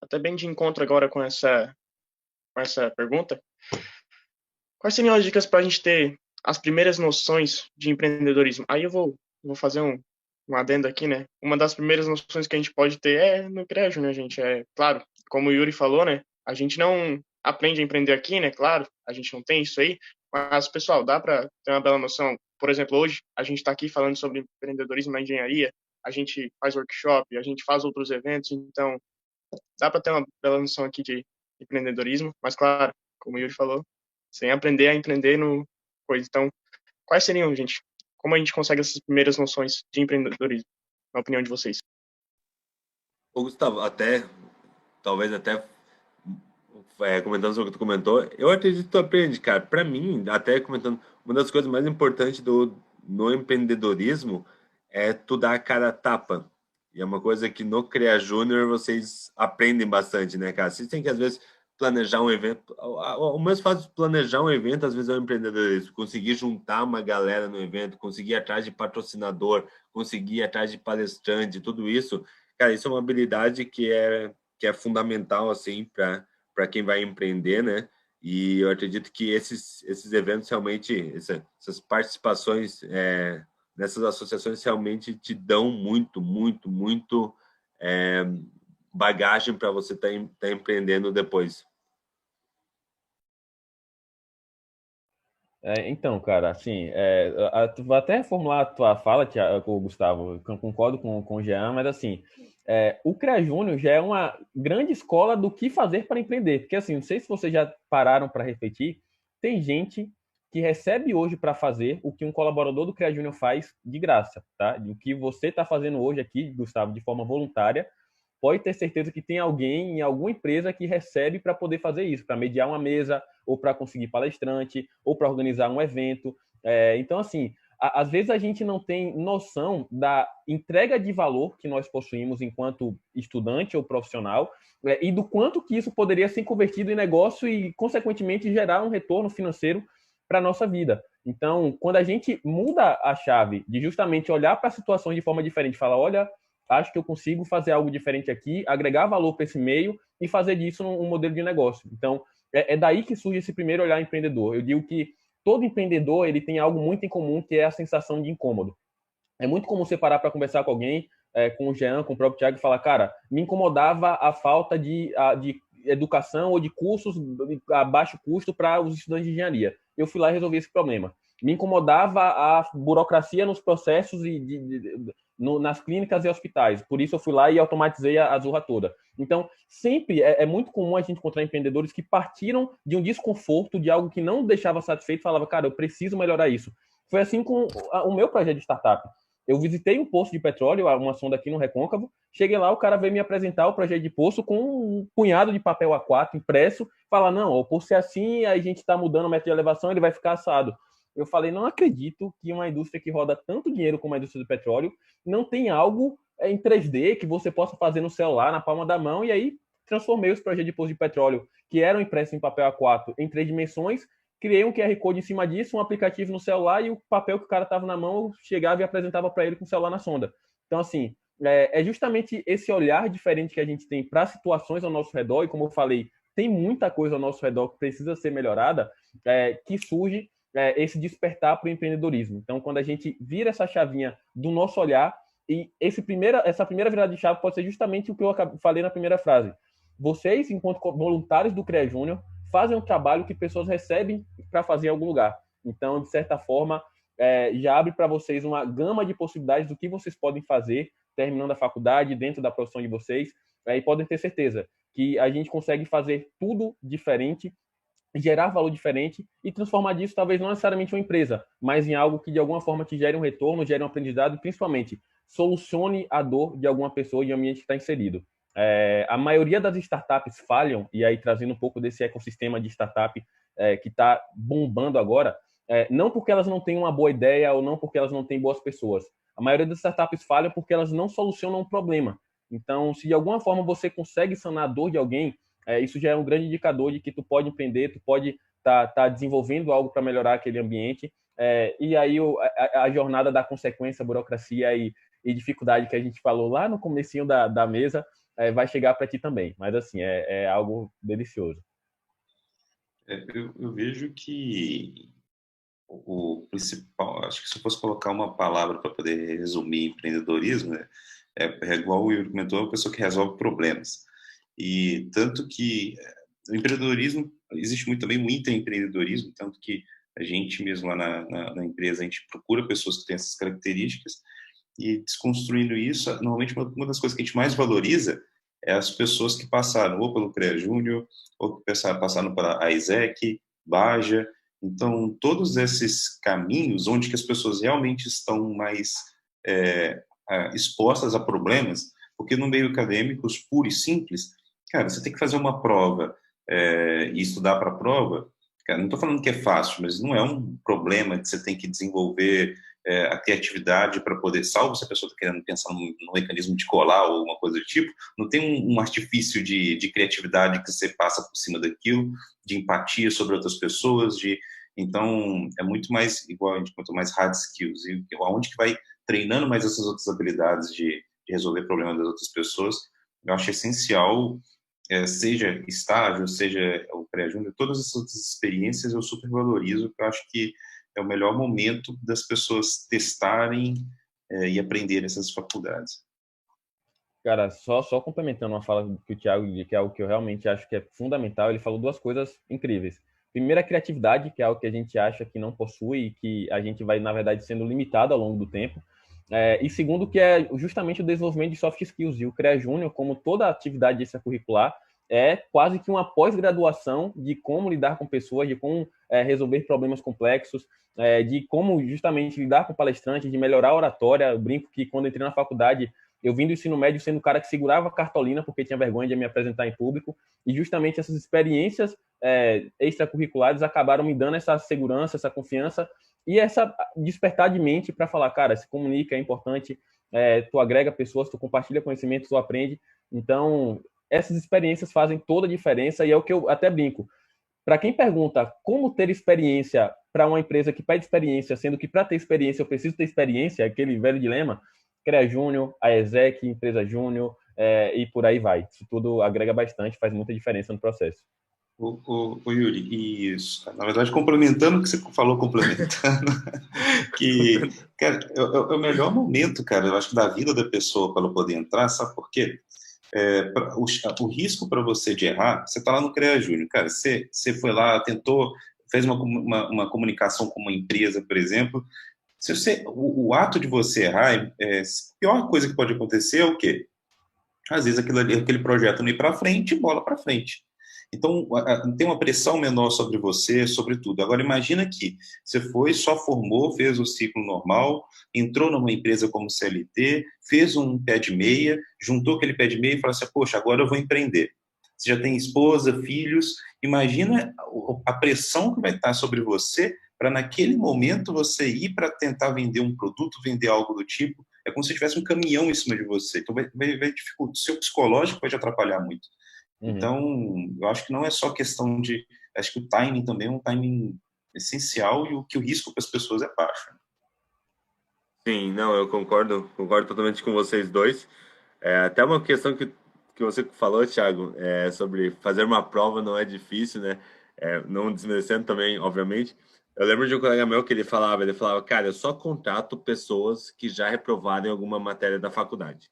até bem de encontro agora com essa pergunta, quais seriam as dicas para a gente ter as primeiras noções de empreendedorismo? Aí eu vou fazer um adendo aqui, né? Uma das primeiras noções que a gente pode ter é no Crejo, né, gente? É claro, como o Yuri falou, né? A gente não aprende a empreender aqui, né? Claro, a gente não tem isso aí, mas, pessoal, dá para ter uma bela noção. Por exemplo, hoje a gente está aqui falando sobre empreendedorismo na engenharia, a gente faz workshop, a gente faz outros eventos, então dá para ter uma bela noção aqui de empreendedorismo, mas, claro, como o Yuri falou, sem aprender a empreender no coisa. Então, quais seriam, gente? Como a gente consegue essas primeiras noções de empreendedorismo, na opinião de vocês? Ô, Gustavo, talvez até comentando sobre o que tu comentou, eu acredito que tu aprende, cara. Para mim, até comentando, uma das coisas mais importantes no empreendedorismo é tu dar a cara a tapa. E é uma coisa que no CREA Júnior vocês aprendem bastante, né, cara? Vocês têm que, às vezes, planejar um evento. O mais fácil de planejar um evento, às vezes, é o empreendedorismo. Conseguir juntar uma galera no evento, conseguir ir atrás de patrocinador, conseguir ir atrás de palestrante, tudo isso. Cara, isso é uma habilidade que é fundamental, assim, para quem vai empreender, né? E eu acredito que esses eventos realmente, essas participações nessas associações realmente te dão muito, muito, muito bagagem para você tá empreendendo depois. Então, cara, assim, tu vai até reformular a tua fala, Thiago, Gustavo, eu concordo com o Jean, mas assim, o CREA Júnior já é uma grande escola do que fazer para empreender, porque assim, não sei se vocês já pararam para refletir, tem gente que recebe hoje para fazer o que um colaborador do CREA Júnior faz de graça, tá? O que você está fazendo hoje aqui, Gustavo, de forma voluntária, pode ter certeza que tem alguém em alguma empresa que recebe para poder fazer isso, para mediar uma mesa, ou para conseguir palestrante, ou para organizar um evento. Então, assim, às vezes a gente não tem noção da entrega de valor que nós possuímos enquanto estudante ou profissional, e do quanto que isso poderia ser convertido em negócio e, consequentemente, gerar um retorno financeiro para a nossa vida. Então, quando a gente muda a chave de justamente olhar para situações de forma diferente, falar, olha, acho que eu consigo fazer algo diferente aqui, agregar valor para esse meio e fazer disso um modelo de negócio. Então, é daí que surge esse primeiro olhar empreendedor. Eu digo que todo empreendedor ele tem algo muito em comum, que é a sensação de incômodo. É muito comum você parar para conversar com alguém, com o Jean, com o próprio Thiago, e falar, cara, me incomodava a falta de educação ou de cursos a baixo custo para os estudantes de engenharia. Eu fui lá e resolvi esse problema. Me incomodava a burocracia nos processos nas clínicas e hospitais. Por isso eu fui lá e automatizei a Zorra toda. Então, sempre é muito comum a gente encontrar empreendedores que partiram de um desconforto, de algo que não deixava satisfeito, falava, cara, eu preciso melhorar isso. Foi assim com o meu projeto de startup. Eu visitei um poço de petróleo, uma sonda aqui no Recôncavo, cheguei lá, o cara veio me apresentar o projeto de poço com um punhado de papel A4 impresso, fala, não, o poço é assim, aí a gente está mudando o método de elevação, ele vai ficar assado. Eu falei, não acredito que uma indústria que roda tanto dinheiro como a indústria do petróleo não tem algo em 3D que você possa fazer no celular, na palma da mão, e aí transformei os projetos de poço de petróleo que eram impressos em papel A4 em 3 dimensões, criei um QR Code em cima disso, um aplicativo no celular e o papel que o cara estava na mão, eu chegava e apresentava para ele com o celular na sonda. Então, assim, é justamente esse olhar diferente que a gente tem para situações ao nosso redor, e como eu falei, tem muita coisa ao nosso redor que precisa ser melhorada, que surge esse despertar para o empreendedorismo. Então, quando a gente vira essa chavinha do nosso olhar, e essa primeira virada de chave pode ser justamente o que eu falei na primeira frase. Vocês, enquanto voluntários do CREA Júnior, fazem um trabalho que pessoas recebem para fazer em algum lugar. Então, de certa forma, já abre para vocês uma gama de possibilidades do que vocês podem fazer terminando a faculdade, dentro da profissão de vocês, e podem ter certeza que a gente consegue fazer tudo diferente, gerar valor diferente e transformar disso talvez não necessariamente uma empresa, mas em algo que de alguma forma te gere um retorno, gere um aprendizado e principalmente solucione a dor de alguma pessoa e ambiente que está inserido. A maioria das startups falham, e aí trazendo um pouco desse ecossistema de startup que está bombando agora, não porque elas não têm uma boa ideia ou não porque elas não têm boas pessoas. A maioria das startups falham porque elas não solucionam um problema. Então, se de alguma forma você consegue sanar a dor de alguém, isso já é um grande indicador de que tu pode empreender, tu pode tá desenvolvendo algo para melhorar aquele ambiente. E aí a jornada da consequência, burocracia e dificuldade que a gente falou lá no comecinho da mesa, vai chegar para ti também. Mas, assim, é algo delicioso. Eu vejo que o principal, acho que se eu fosse colocar uma palavra para poder resumir empreendedorismo, né, é igual o Yuri comentou, é uma pessoa que resolve problemas. E tanto que o empreendedorismo, existe muito também o intraempreendedorismo, tanto que a gente mesmo lá na empresa, a gente procura pessoas que têm essas características e desconstruindo isso, normalmente uma das coisas que a gente mais valoriza é as pessoas que passaram ou pelo CREA Júnior, ou que passaram para a ISEC, Baja. Então, todos esses caminhos onde que as pessoas realmente estão mais expostas a problemas, porque no meio acadêmico, puro e simples, cara, você tem que fazer uma prova e estudar para a prova. Cara, não estou falando que é fácil, mas não é um problema que você tem que desenvolver a criatividade para poder, salvo se a pessoa está querendo pensar num mecanismo de colar ou uma coisa do tipo, não tem um artifício de criatividade que você passa por cima daquilo, de empatia sobre outras pessoas, então é muito mais, igual a gente contou, mais hard skills, e aonde que vai treinando mais essas outras habilidades de resolver problemas das outras pessoas, eu acho essencial, seja estágio, seja o pré-júnior, todas essas outras experiências eu super valorizo, porque eu acho que é o melhor momento das pessoas testarem e aprenderem essas faculdades. Cara, só complementando uma fala que o Thiago disse, que é algo que eu realmente acho que é fundamental, ele falou duas coisas incríveis. Primeiro, a criatividade, que é algo que a gente acha que não possui e que a gente vai, na verdade, sendo limitado ao longo do tempo. E segundo, que é justamente o desenvolvimento de soft skills. E o CREA Júnior, como toda atividade extracurricular, é quase que uma pós-graduação de como lidar com pessoas, de como resolver problemas complexos, de como justamente lidar com palestrantes, de melhorar a oratória. Eu brinco que quando entrei na faculdade, eu vim do ensino médio sendo o cara que segurava a cartolina porque tinha vergonha de me apresentar em público, e justamente essas experiências extracurriculares acabaram me dando essa segurança, essa confiança e essa despertar de mente para falar, cara, se comunica, é importante, tu agrega pessoas, tu compartilha conhecimento, tu aprende. Então, essas experiências fazem toda a diferença, e é o que eu até brinco. Para quem pergunta como ter experiência para uma empresa que pede experiência, sendo que para ter experiência eu preciso ter experiência, aquele velho dilema, CREA Júnior, a ESEC, empresa Júnior, e por aí vai. Isso tudo agrega bastante, faz muita diferença no processo. O Yuri, isso. Na verdade, complementando o que você falou, que, cara, é o melhor momento, cara, eu acho, da vida da pessoa para ela poder entrar, sabe por quê? O risco para você de errar, você está lá no CREA Júnior, cara, você foi lá, tentou, fez uma comunicação com uma empresa, por exemplo, o ato de você errar, a pior coisa que pode acontecer é o quê? Às vezes aquele projeto não ir para frente, bola para frente. Então, tem uma pressão menor sobre você, sobre tudo. Agora, imagina que você foi, só formou, fez o ciclo normal, entrou numa empresa como CLT, fez um pé de meia, juntou aquele pé de meia e falou assim, poxa, agora eu vou empreender. Você já tem esposa, filhos, imagina a pressão que vai estar sobre você para naquele momento você ir para tentar vender um produto, vender algo do tipo. É como se tivesse um caminhão em cima de você. Então, vai dificultar. O seu psicológico vai te atrapalhar muito. Então, eu acho que não é só questão de... Acho que o timing também é um timing essencial, e o risco para as pessoas é baixo. Sim, não, eu concordo totalmente com vocês dois. Até uma questão que você falou, Thiago, sobre fazer uma prova não é difícil, né? Não desmerecendo também, obviamente. Eu lembro de um colega meu que ele falava, cara, eu só contrato pessoas que já reprovaram em alguma matéria da faculdade.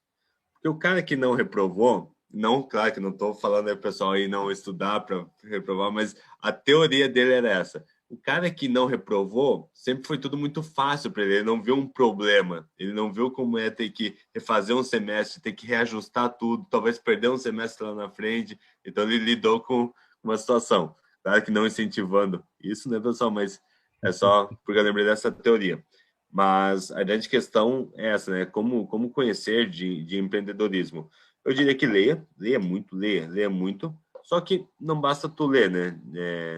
Porque o cara que não reprovou, não, claro que não estou falando aí pessoal aí não estudar para reprovar, mas a teoria dele era essa. O cara que não reprovou, sempre foi tudo muito fácil para ele não viu um problema, ele não viu como é ter que refazer um semestre, ter que reajustar tudo, talvez perder um semestre lá na frente, então ele lidou com uma situação. Claro que não incentivando isso, né, pessoal, mas é só porque eu lembrei dessa teoria. Mas a grande questão é essa, né, como conhecer de empreendedorismo. Eu diria que leia muito, só que não basta tu ler, né?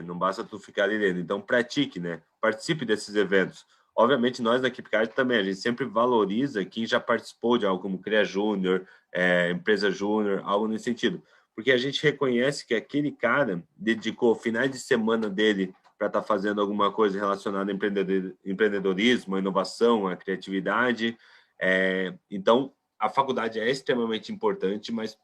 Não basta tu ficar ali lendo. Então, pratique, né? Participe desses eventos. Obviamente, nós da Equipe Card também, a gente sempre valoriza quem já participou de algo como CREA Júnior, Empresa Júnior, algo nesse sentido. Porque a gente reconhece que aquele cara dedicou finais de semana dele para estar fazendo alguma coisa relacionada a empreendedorismo, a inovação, a criatividade. Então, a faculdade é extremamente importante, mas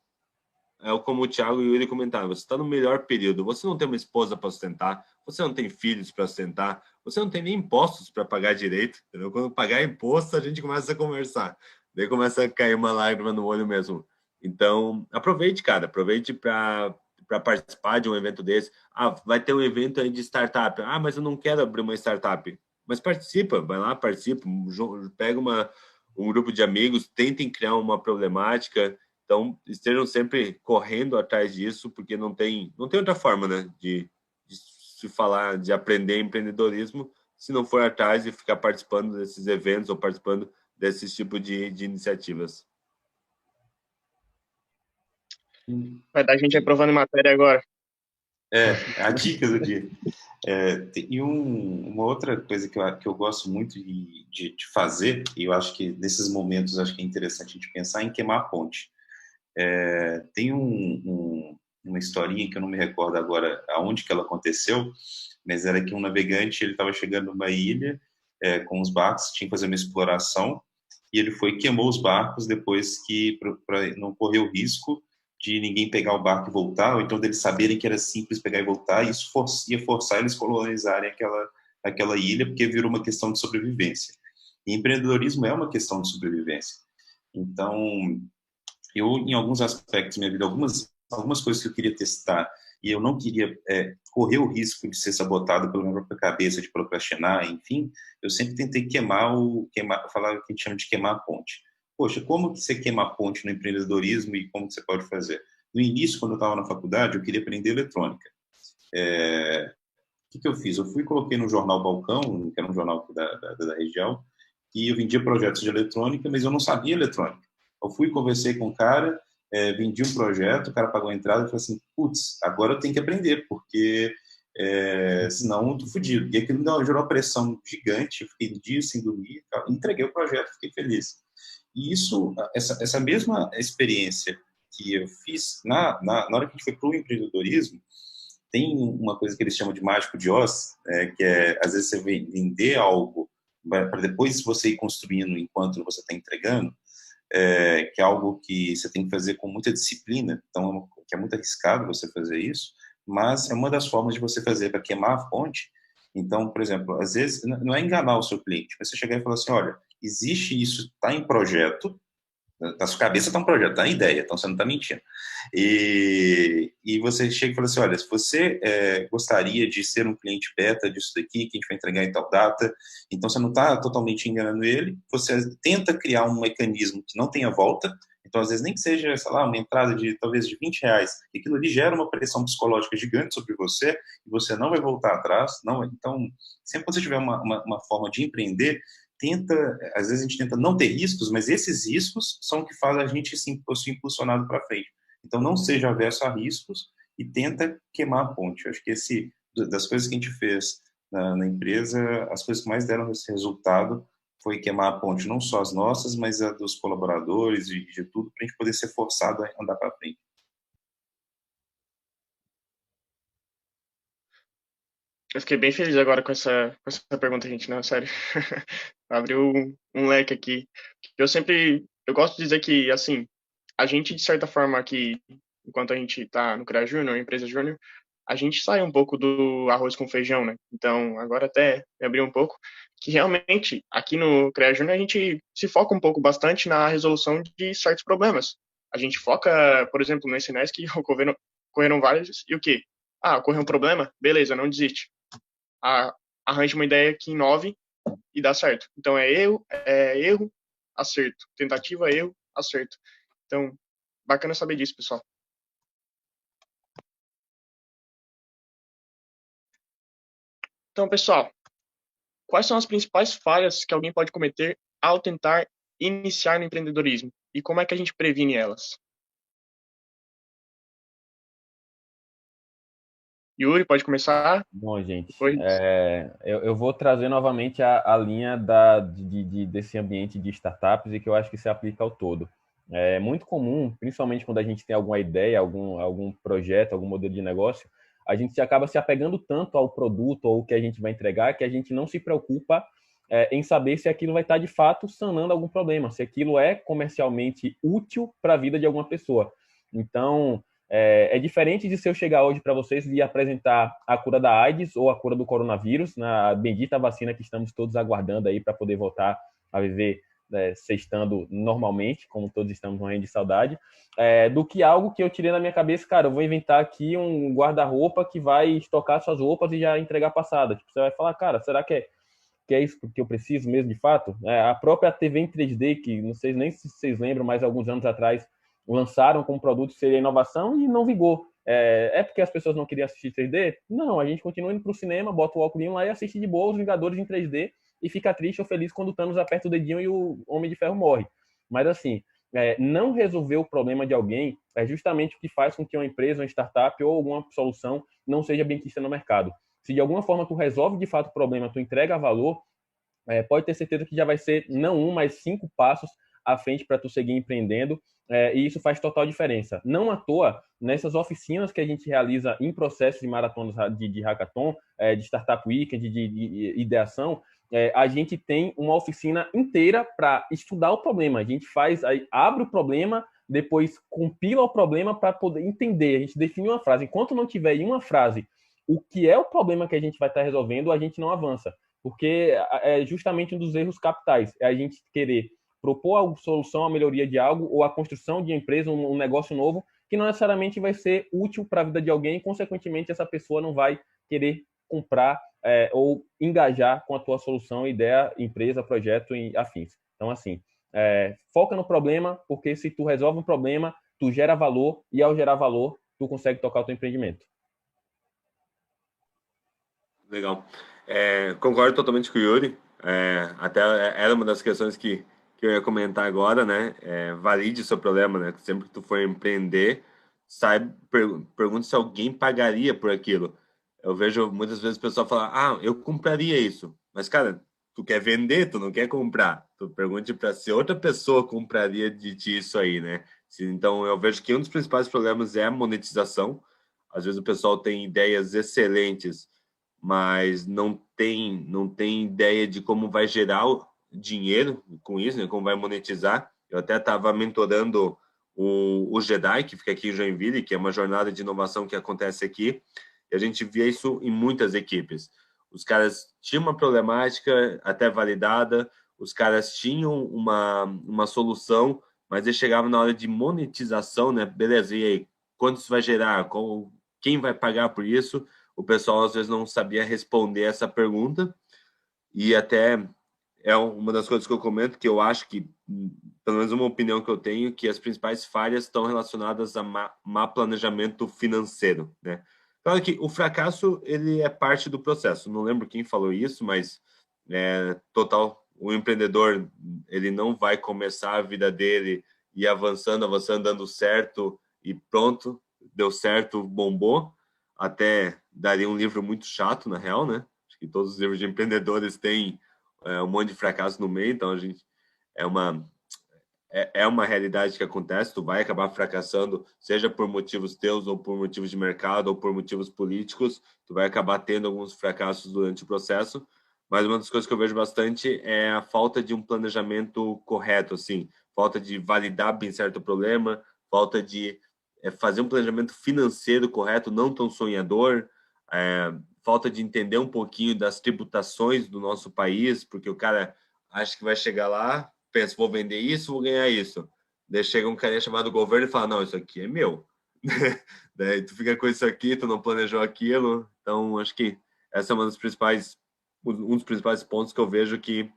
como o Thiago e o Yuri comentaram, você está no melhor período, você não tem uma esposa para sustentar, você não tem filhos para sustentar, você não tem nem impostos para pagar direito, entendeu? Quando pagar imposto, a gente começa a conversar, daí começa a cair uma lágrima no olho mesmo. Então, aproveite, cara, aproveite para participar de um evento desse. Vai ter um evento aí de startup. Mas eu não quero abrir uma startup. Mas participa, vai lá, participa, pega um grupo de amigos, tentem criar uma problemática. Então, estejam sempre correndo atrás disso, porque não tem outra forma, né, de se falar, de aprender empreendedorismo, se não for atrás e ficar participando desses eventos ou participando desses tipos de iniciativas. Vai dar gente aprovando em matéria agora. A dica do dia. E uma outra coisa que eu gosto muito de fazer, e eu acho que nesses momentos acho que é interessante a gente pensar em queimar a ponte. Tem uma historinha que eu não me recordo agora aonde que ela aconteceu, mas era que um navegante, ele estava chegando numa ilha com os barcos, tinha que fazer uma exploração, e ele foi e queimou os barcos depois que, para não correr o risco de ninguém pegar o barco e voltar, ou então deles saberem que era simples pegar e voltar, e isso ia forçar eles colonizarem aquela ilha, porque virou uma questão de sobrevivência. E empreendedorismo é uma questão de sobrevivência. Então, eu, em alguns aspectos da minha vida, algumas coisas que eu queria testar, e eu não queria correr o risco de ser sabotado pela minha própria cabeça, de procrastinar, enfim, eu sempre tentei falar o que a gente chama de queimar a ponte. Poxa, como que você queima a ponte no empreendedorismo e como que você pode fazer? No início, quando eu estava na faculdade, eu queria aprender eletrônica. O que eu fiz? Eu fui e coloquei no jornal Balcão, que era um jornal da região, e eu vendia projetos de eletrônica, mas eu não sabia eletrônica. Eu fui, conversei com o cara, vendi um projeto, o cara pagou a entrada e falou assim, putz, agora eu tenho que aprender, porque senão eu tô fodido. E aquilo gerou uma pressão gigante, eu fiquei dias sem dormir, entreguei o projeto, fiquei feliz. E essa mesma experiência que eu fiz, na hora que a gente foi para o empreendedorismo, tem uma coisa que eles chamam de mágico de Oz, que às vezes você vender algo para depois você ir construindo enquanto você está entregando, que é algo que você tem que fazer com muita disciplina, então que é muito arriscado você fazer isso, mas é uma das formas de você fazer para queimar a fonte. Então, por exemplo, às vezes não é enganar o seu cliente, mas você chegar e falar assim, olha, existe isso, está em projeto, na sua cabeça está um projeto, está em ideia, então você não está mentindo. E você chega e fala assim, olha, se você gostaria de ser um cliente beta disso daqui, que a gente vai entregar em tal data, então você não está totalmente enganando ele, você tenta criar um mecanismo que não tenha volta, então às vezes nem que seja, sei lá, uma entrada de talvez de R$20, e aquilo ali gera uma pressão psicológica gigante sobre você, e você não vai voltar atrás, não. Então, sempre que você tiver uma forma de empreender, às vezes a gente tenta não ter riscos, mas esses riscos são o que faz a gente se impulsionado para frente. Então, não seja averso a riscos e tenta queimar a ponte. Eu acho que das coisas que a gente fez na empresa, as coisas que mais deram esse resultado foi queimar a ponte, não só as nossas, mas a dos colaboradores e de tudo, para a gente poder ser forçado a andar para frente. Eu fiquei bem feliz agora com essa pergunta, gente, não, sério. Abriu um leque aqui. Eu gosto de dizer que, assim, a gente, de certa forma, aqui, enquanto a gente tá no CREA Júnior, empresa Júnior, a gente sai um pouco do arroz com feijão, né? Então, agora até me abri um pouco, que realmente, aqui no CREA Júnior, a gente se foca um pouco bastante na resolução de certos problemas. A gente foca, por exemplo, no SNS que ocorreram vários, e o quê? Ocorreu um problema? Beleza, não desiste. Arranje uma ideia que inove e dá certo. Então, é erro, acerto. Tentativa, erro, acerto. Então, bacana saber disso, pessoal. Então, pessoal, quais são as principais falhas que alguém pode cometer ao tentar iniciar no empreendedorismo? E como é que a gente previne elas? Yuri, pode começar? Bom, gente, Depois... eu vou trazer novamente a linha desse ambiente de startups e que eu acho que se aplica ao todo. É muito comum, principalmente quando a gente tem alguma ideia, algum projeto, algum modelo de negócio, a gente acaba se apegando tanto ao produto ou o que a gente vai entregar que a gente não se preocupa em saber se aquilo vai estar de fato sanando algum problema, se aquilo é comercialmente útil para a vida de alguma pessoa. Então, É diferente de se eu chegar hoje para vocês e apresentar a cura da AIDS ou a cura do coronavírus, na bendita vacina que estamos todos aguardando aí para poder voltar a viver sextando normalmente, como todos estamos morrendo de saudade, do que algo que eu tirei na minha cabeça, cara, eu vou inventar aqui um guarda-roupa que vai estocar suas roupas e já entregar passada. Tipo, você vai falar, cara, será que é isso que eu preciso mesmo de fato? A própria TV em 3D, que não sei nem se vocês lembram, mas alguns anos atrás lançaram como produto seria inovação e não vingou. Porque as pessoas não queriam assistir 3D? Não, a gente continua indo pro cinema, bota o óculos lá e assiste de boa os Vingadores em 3D e fica triste ou feliz quando o Thanos aperta o dedinho e o Homem de Ferro morre. Mas assim, não resolver o problema de alguém é justamente o que faz com que uma empresa, uma startup ou alguma solução não seja bem quista no mercado. Se de alguma forma tu resolve de fato o problema, tu entrega valor, pode ter certeza que já vai ser não um, mas 5 passos à frente para tu seguir empreendendo, e isso faz total diferença. Não à toa, nessas oficinas que a gente realiza em processos de maratonas de hackathon, de Startup Weekend, de ideação, a gente tem uma oficina inteira para estudar o problema. A gente abre o problema, depois compila o problema para poder entender. A gente define uma frase. Enquanto não tiver em uma frase o que é o problema que a gente vai estar resolvendo, a gente não avança. Porque é justamente um dos erros capitais. É a gente querer propor a solução, a melhoria de algo ou a construção de uma empresa, um negócio novo, que não necessariamente vai ser útil para a vida de alguém e, consequentemente, essa pessoa não vai querer comprar ou engajar com a tua solução, ideia, empresa, projeto e afins. Então, assim, foca no problema, porque se tu resolve um problema, tu gera valor e, ao gerar valor, tu consegue tocar o teu empreendimento. Legal. Concordo totalmente com o Yuri. Até era uma das questões que eu ia comentar agora, né? Valide o seu problema, né? Sempre que tu for empreender, pergunte se alguém pagaria por aquilo. Eu vejo muitas vezes o pessoal falar, eu compraria isso. Mas, cara, tu quer vender, tu não quer comprar. Tu pergunte para se outra pessoa compraria de ti isso aí, né? Então, eu vejo que um dos principais problemas é a monetização. Às vezes o pessoal tem ideias excelentes, mas não tem ideia de como vai gerar o dinheiro com isso, né? Como vai monetizar. Eu até estava mentorando o Jedi, que fica aqui em Joinville, que é uma jornada de inovação que acontece aqui, e a gente via isso em muitas equipes. Os caras tinham uma problemática até validada, os caras tinham uma solução, mas eles chegavam na hora de monetização, né? Beleza, e aí? Quanto isso vai gerar? Quem vai pagar por isso? O pessoal às vezes não sabia responder essa pergunta, e até é uma das coisas que eu comento, que eu acho que, pelo menos uma opinião que eu tenho, que as principais falhas estão relacionadas a má planejamento financeiro, né? Claro que o fracasso, ele é parte do processo. Não lembro quem falou isso, mas o empreendedor, ele não vai começar a vida dele e avançando, dando certo e pronto, deu certo, bombou. Até daria um livro muito chato, na real, né? Acho que todos os livros de empreendedores têm um monte de fracasso no meio, então a gente é uma realidade que acontece, tu vai acabar fracassando, seja por motivos teus, ou por motivos de mercado, ou por motivos políticos, tu vai acabar tendo alguns fracassos durante o processo, mas uma das coisas que eu vejo bastante é a falta de um planejamento correto, assim, falta de validar bem certo o problema, falta de fazer um planejamento financeiro correto, não tão sonhador, falta de entender um pouquinho das tributações do nosso país, porque o cara acha que vai chegar lá, pensa, vou vender isso, vou ganhar isso. Daí chega um carinha chamado governo e fala, não, isso aqui é meu. Daí tu fica com isso aqui, tu não planejou aquilo. Então, acho que essa é um dos principais pontos que eu vejo que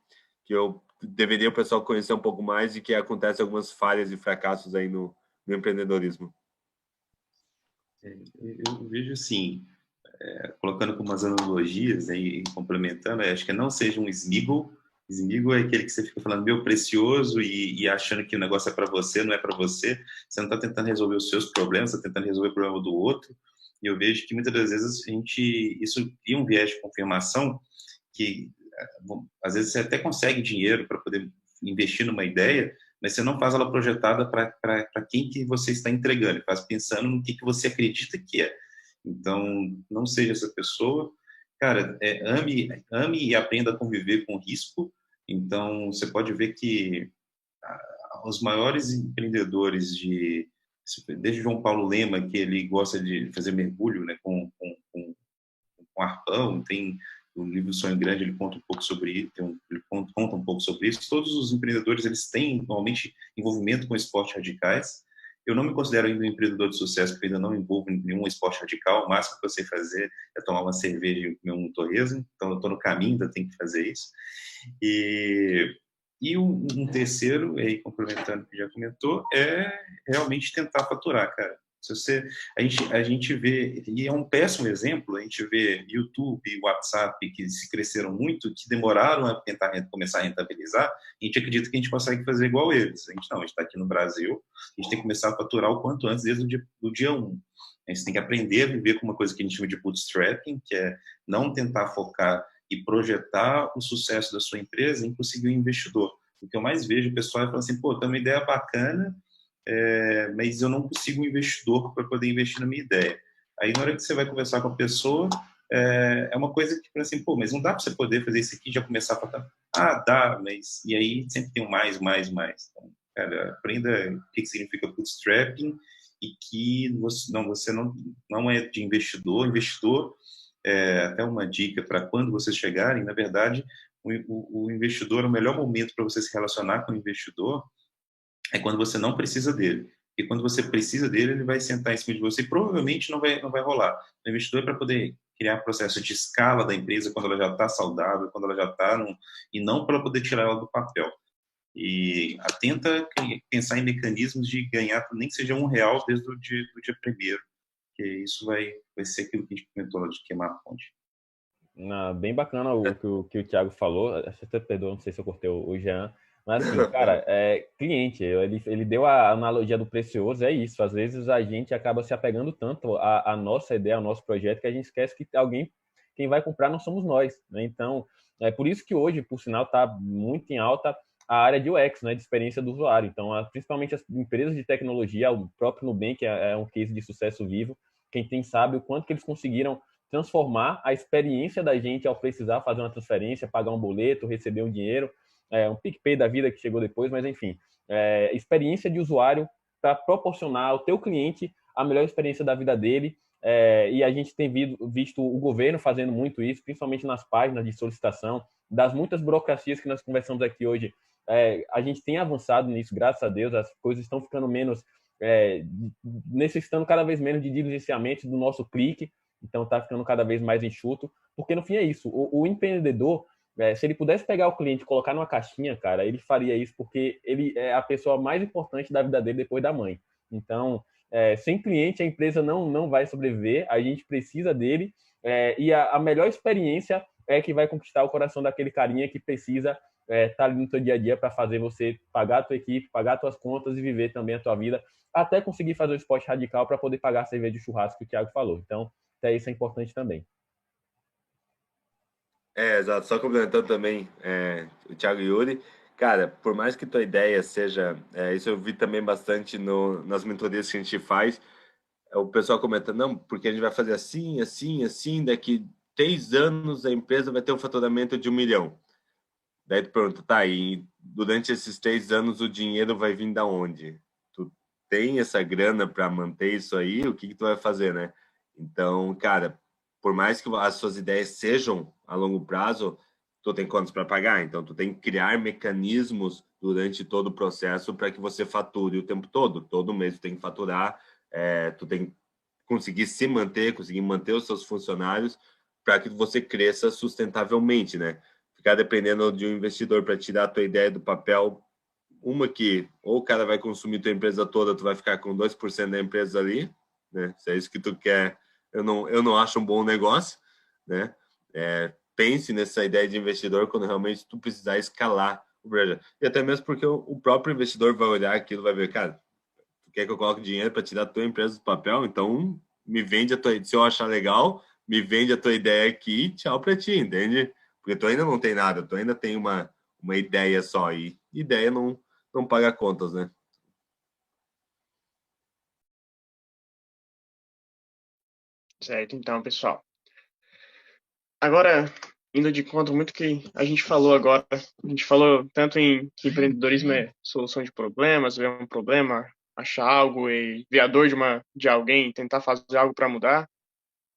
eu deveria o pessoal conhecer um pouco mais e que acontece algumas falhas e fracassos aí no empreendedorismo. Eu vejo assim, colocando como umas analogias e complementando, acho que não seja um Smiggle. Smiggle é aquele que você fica falando, meu, precioso, e achando que o negócio é para você, não é para você. Você não está tentando resolver os seus problemas, está tentando resolver o problema do outro. E eu vejo que muitas das vezes isso cria um viés de confirmação que, às vezes, você até consegue dinheiro para poder investir numa ideia, mas você não faz ela projetada para quem que você está entregando, faz pensando no que você acredita que é. Então, não seja essa pessoa. Cara, ame e aprenda a conviver com risco. Então, você pode ver que os maiores empreendedores de desde João Paulo Lema, que ele gosta de fazer mergulho, né, com arpão, tem o livro Sonho Grande, ele conta um pouco sobre isso, ele conta um pouco sobre isso. Todos os empreendedores, eles têm, normalmente, envolvimento com esportes radicais. Eu não me considero ainda um empreendedor de sucesso, porque ainda não me envolvo em nenhum esporte radical. O máximo que eu sei fazer é tomar uma cerveja e comer um torresmo. Então, eu estou no caminho, ainda tenho que fazer isso. E um terceiro, aí complementando o que já comentou, é realmente tentar faturar, cara. A gente vê, e é um péssimo exemplo, a gente vê YouTube e WhatsApp que se cresceram muito, que demoraram a tentar começar a rentabilizar, e a gente acredita que a gente consegue fazer igual eles. A gente está aqui no Brasil, a gente tem que começar a faturar o quanto antes, desde o dia 1. A gente tem que aprender a viver com uma coisa que a gente chama de bootstrapping, que é não tentar focar e projetar o sucesso da sua empresa em conseguir um investidor. O que eu mais vejo, o pessoal é falando assim, pô, tem uma ideia bacana, mas eu não consigo um investidor para poder investir na minha ideia. Aí, na hora que você vai conversar com a pessoa, é uma coisa que, assim, pô, mas não dá para você poder fazer isso aqui e já começar a falar, ah, dá, mas... E aí sempre tem um mais. Então, cara, aprenda o que significa bootstrapping e que você não é de investidor. Investidor, até uma dica para quando vocês chegarem, na verdade, o investidor, o melhor momento para você se relacionar com o investidor é quando você não precisa dele. E quando você precisa dele, ele vai sentar em cima de você e provavelmente não vai rolar. O investidor é para poder criar processo de escala da empresa quando ela já está saudável, quando ela já está... E não para poder tirar ela do papel. E tenta pensar em mecanismos de ganhar, nem que seja R$1 desde o dia primeiro, que isso vai ser aquilo que a gente comentou de queimar a ponte. Bem bacana que o Thiago falou. Até perdoa, não sei se eu cortei o Jean. Mas assim, cara, cliente, ele deu a analogia do precioso, é isso. Às vezes a gente acaba se apegando tanto à nossa ideia, ao nosso projeto, que a gente esquece que quem vai comprar não somos nós, né? Então, é por isso que hoje, por sinal, está muito em alta a área de UX, né, de experiência do usuário. Então, principalmente as empresas de tecnologia, o próprio Nubank é um case de sucesso vivo. Quem tem sabe o quanto que eles conseguiram transformar a experiência da gente ao precisar fazer uma transferência, pagar um boleto, receber um dinheiro, um PicPay da vida que chegou depois, mas enfim, experiência de usuário para proporcionar ao teu cliente a melhor experiência da vida dele. E a gente tem visto o governo fazendo muito isso, principalmente nas páginas de solicitação, das muitas burocracias que nós conversamos aqui hoje. A gente tem avançado nisso, graças a Deus, as coisas estão ficando menos, necessitando cada vez menos de diligenciamento do nosso clique, então está ficando cada vez mais enxuto, porque no fim é isso, o empreendedor, se ele pudesse pegar o cliente e colocar numa caixinha, cara, ele faria isso, porque ele é a pessoa mais importante da vida dele depois da mãe. Então, sem cliente a empresa não vai sobreviver, a gente precisa dele, e a melhor experiência é que vai conquistar o coração daquele carinha que precisa estar ali no seu dia a dia para fazer você pagar a tua equipe, pagar as tuas contas e viver também a tua vida, até conseguir fazer o esporte radical para poder pagar a cerveja de churrasco que o Thiago falou. Então, isso é importante também. Exato. Só complementando também o Thiago e Yuri. Cara, por mais que tua ideia seja... isso eu vi também bastante nas mentorias que a gente faz. O pessoal comenta, não, porque a gente vai fazer assim, assim, assim, daqui 3 anos a empresa vai ter um faturamento de 1 milhão. Daí tu pergunta, tá, e durante esses 3 anos o dinheiro vai vir da onde? Tu tem essa grana para manter isso aí? O que tu vai fazer, né? Então, cara, por mais que as suas ideias sejam a longo prazo, tu tem contas para pagar. Então, tu tem que criar mecanismos durante todo o processo para que você fature o tempo todo. Todo mês tu tem que faturar, tu tem que conseguir se manter, conseguir manter os seus funcionários para que você cresça sustentavelmente, né? Ficar dependendo de um investidor para tirar a tua ideia do papel, uma que ou o cara vai consumir tua empresa toda, tu vai ficar com 2% da empresa ali, né? Se é isso que tu quer, eu não acho um bom negócio, né? Pense nessa ideia de investidor quando realmente tu precisar escalar o projeto. E até mesmo porque o próprio investidor vai olhar aquilo, vai ver, cara, tu quer que eu coloque dinheiro para tirar a tua empresa do papel? Então, me vende a tua... Se eu achar legal, me vende a tua ideia aqui, tchau para ti, entende? Porque tu ainda não tem nada, tu ainda tem uma ideia só, e ideia não paga contas, né? Certo, então, pessoal. Agora, indo de encontro muito que a gente falou agora, a gente falou tanto em que empreendedorismo é solução de problemas, ver um problema, achar algo e ver a dor de alguém, tentar fazer algo para mudar,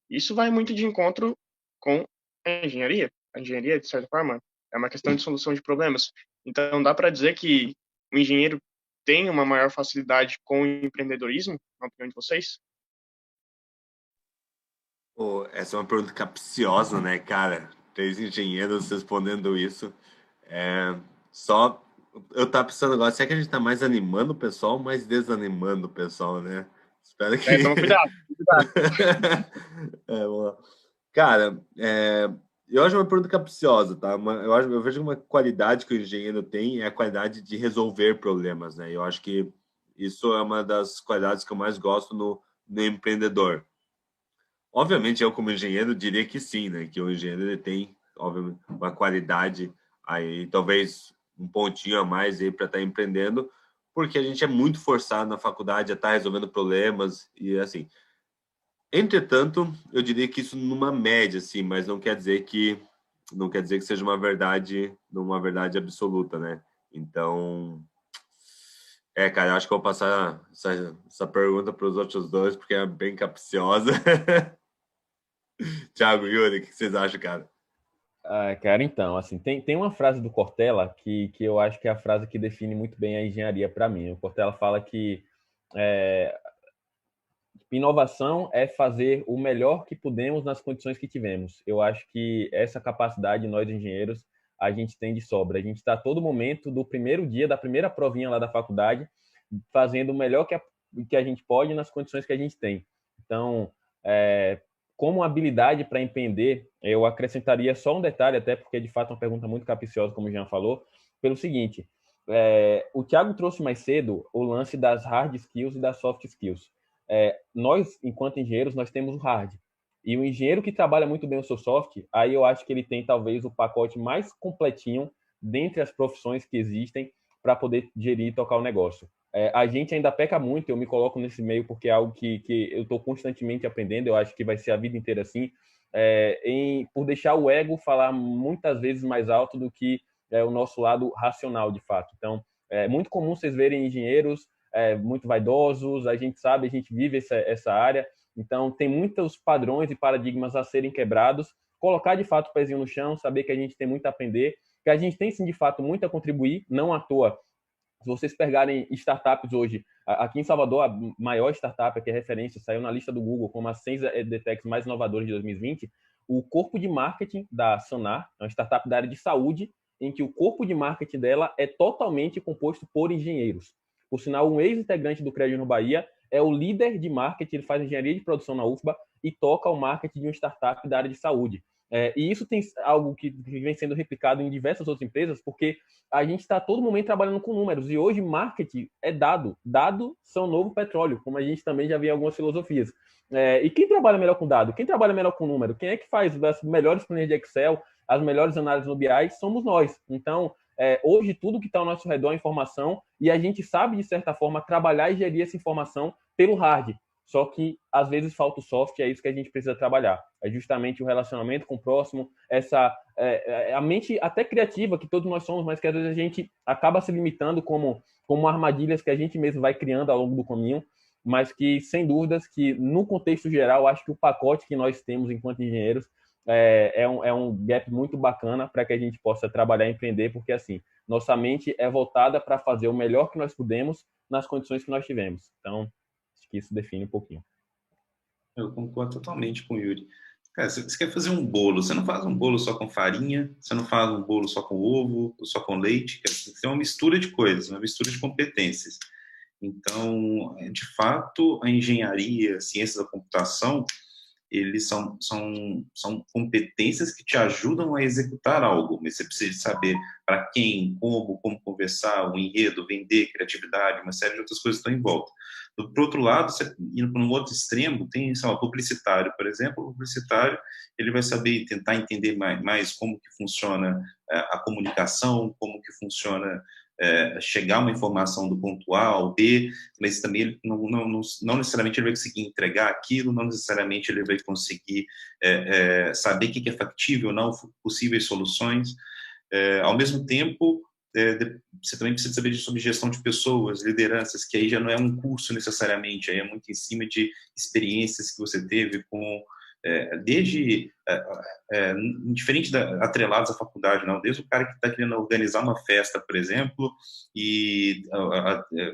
isso vai muito de encontro com a engenharia. A engenharia, de certa forma, é uma questão de solução de problemas. Então, dá para dizer que o engenheiro tem uma maior facilidade com o empreendedorismo, na opinião de vocês? Pô, essa é uma pergunta capciosa, né, cara? 3 engenheiros respondendo isso. É, só. Eu tava pensando agora, será que a gente tá mais animando o pessoal ou mais desanimando o pessoal, né? Espero que. Toma cuidado, cuidado. Vamos lá. Cara, eu acho uma pergunta capciosa, tá? Eu vejo uma qualidade que o engenheiro tem é a qualidade de resolver problemas, né? Eu acho que isso é uma das qualidades que eu mais gosto no empreendedor. Obviamente, eu como engenheiro diria que sim, né? Que o engenheiro ele tem, obviamente, uma qualidade aí, talvez um pontinho a mais aí para estar empreendendo, porque a gente é muito forçado na faculdade a estar resolvendo problemas e assim. Entretanto, eu diria que isso numa média, assim, mas não quer dizer que seja uma verdade absoluta, né? Então, cara, eu acho que eu vou passar essa pergunta para os outros dois, porque é bem capciosa. Thiago, Yuri, o que vocês acham, cara? Cara, então, assim, tem uma frase do Cortella que eu acho que é a frase que define muito bem a engenharia para mim. O Cortella fala que é, inovação é fazer o melhor que podemos nas condições que tivemos. Eu acho que essa capacidade, nós engenheiros, a gente tem de sobra. A gente está a todo momento do primeiro dia, da primeira provinha lá da faculdade, fazendo o melhor que a gente pode nas condições que a gente tem. Então, como habilidade para empreender, eu acrescentaria só um detalhe, até porque de fato é uma pergunta muito capciosa, como o Jean falou, pelo seguinte, o Thiago trouxe mais cedo o lance das hard skills e das soft skills. Nós, enquanto engenheiros, nós temos o hard. E o engenheiro que trabalha muito bem o seu soft, aí eu acho que ele tem talvez o pacote mais completinho dentre as profissões que existem para poder gerir e tocar o negócio. A gente ainda peca muito, eu me coloco nesse meio porque é algo que eu estou constantemente aprendendo, eu acho que vai ser a vida inteira assim, por deixar o ego falar muitas vezes mais alto do que o nosso lado racional, de fato. Então, é muito comum vocês verem engenheiros muito vaidosos, a gente sabe, a gente vive essa área, então tem muitos padrões e paradigmas a serem quebrados, colocar de fato o pezinho no chão, saber que a gente tem muito a aprender, que a gente tem sim de fato muito a contribuir, não à toa. Se vocês pegarem startups hoje, aqui em Salvador, a maior startup que é referência, saiu na lista do Google como as 100 edtechs mais inovadoras de 2020, o corpo de marketing da Sanar, é uma startup da área de saúde, em que o corpo de marketing dela é totalmente composto por engenheiros. Por sinal, um ex-integrante do Crédito no Bahia é o líder de marketing, ele faz engenharia de produção na UFBA e toca o marketing de uma startup da área de saúde. E isso tem algo que vem sendo replicado em diversas outras empresas, porque a gente está todo momento trabalhando com números, e hoje marketing é dado. Dados são o novo petróleo, como a gente também já vê em algumas filosofias. E quem trabalha melhor com dado? Quem trabalha melhor com número? Quem é que faz as melhores planilhas de Excel, as melhores análises no BI? Somos nós. Então, hoje tudo que está ao nosso redor é informação, e a gente sabe, de certa forma, trabalhar e gerir essa informação pelo hard. Só que, às vezes, falta o soft, é isso que a gente precisa trabalhar. É justamente o relacionamento com o próximo, a mente até criativa que todos nós somos, mas que às vezes a gente acaba se limitando como armadilhas que a gente mesmo vai criando ao longo do caminho, mas que, sem dúvidas, que no contexto geral, acho que o pacote que nós temos enquanto engenheiros é um gap muito bacana para que a gente possa trabalhar e empreender, porque, assim, nossa mente é voltada para fazer o melhor que nós pudemos nas condições que nós tivemos. Então, acho que isso define um pouquinho. Eu concordo totalmente com o Yuri. Cara, você quer fazer um bolo, você não faz um bolo só com farinha, você não faz um bolo só com ovo, só com leite, você tem uma mistura de coisas, uma mistura de competências. Então, de fato, a engenharia, a ciência da computação, eles são competências que te ajudam a executar algo, mas você precisa saber para quem, como conversar, o enredo, vender, criatividade, uma série de outras coisas estão em volta. Por outro lado, você, indo para um outro extremo, tem, sei lá, publicitário, por exemplo. O publicitário, ele vai saber tentar entender mais como que funciona a comunicação, como que funciona chegar uma informação do ponto A ao B, mas também ele não necessariamente ele vai conseguir entregar aquilo, não necessariamente ele vai conseguir saber o que é factível ou não, possíveis soluções. Ao mesmo tempo, você também precisa saber sobre gestão de pessoas, lideranças, que aí já não é um curso necessariamente, aí é muito em cima de experiências que você teve com desde diferente atrelados à faculdade, não, desde o cara que está querendo organizar uma festa, por exemplo, e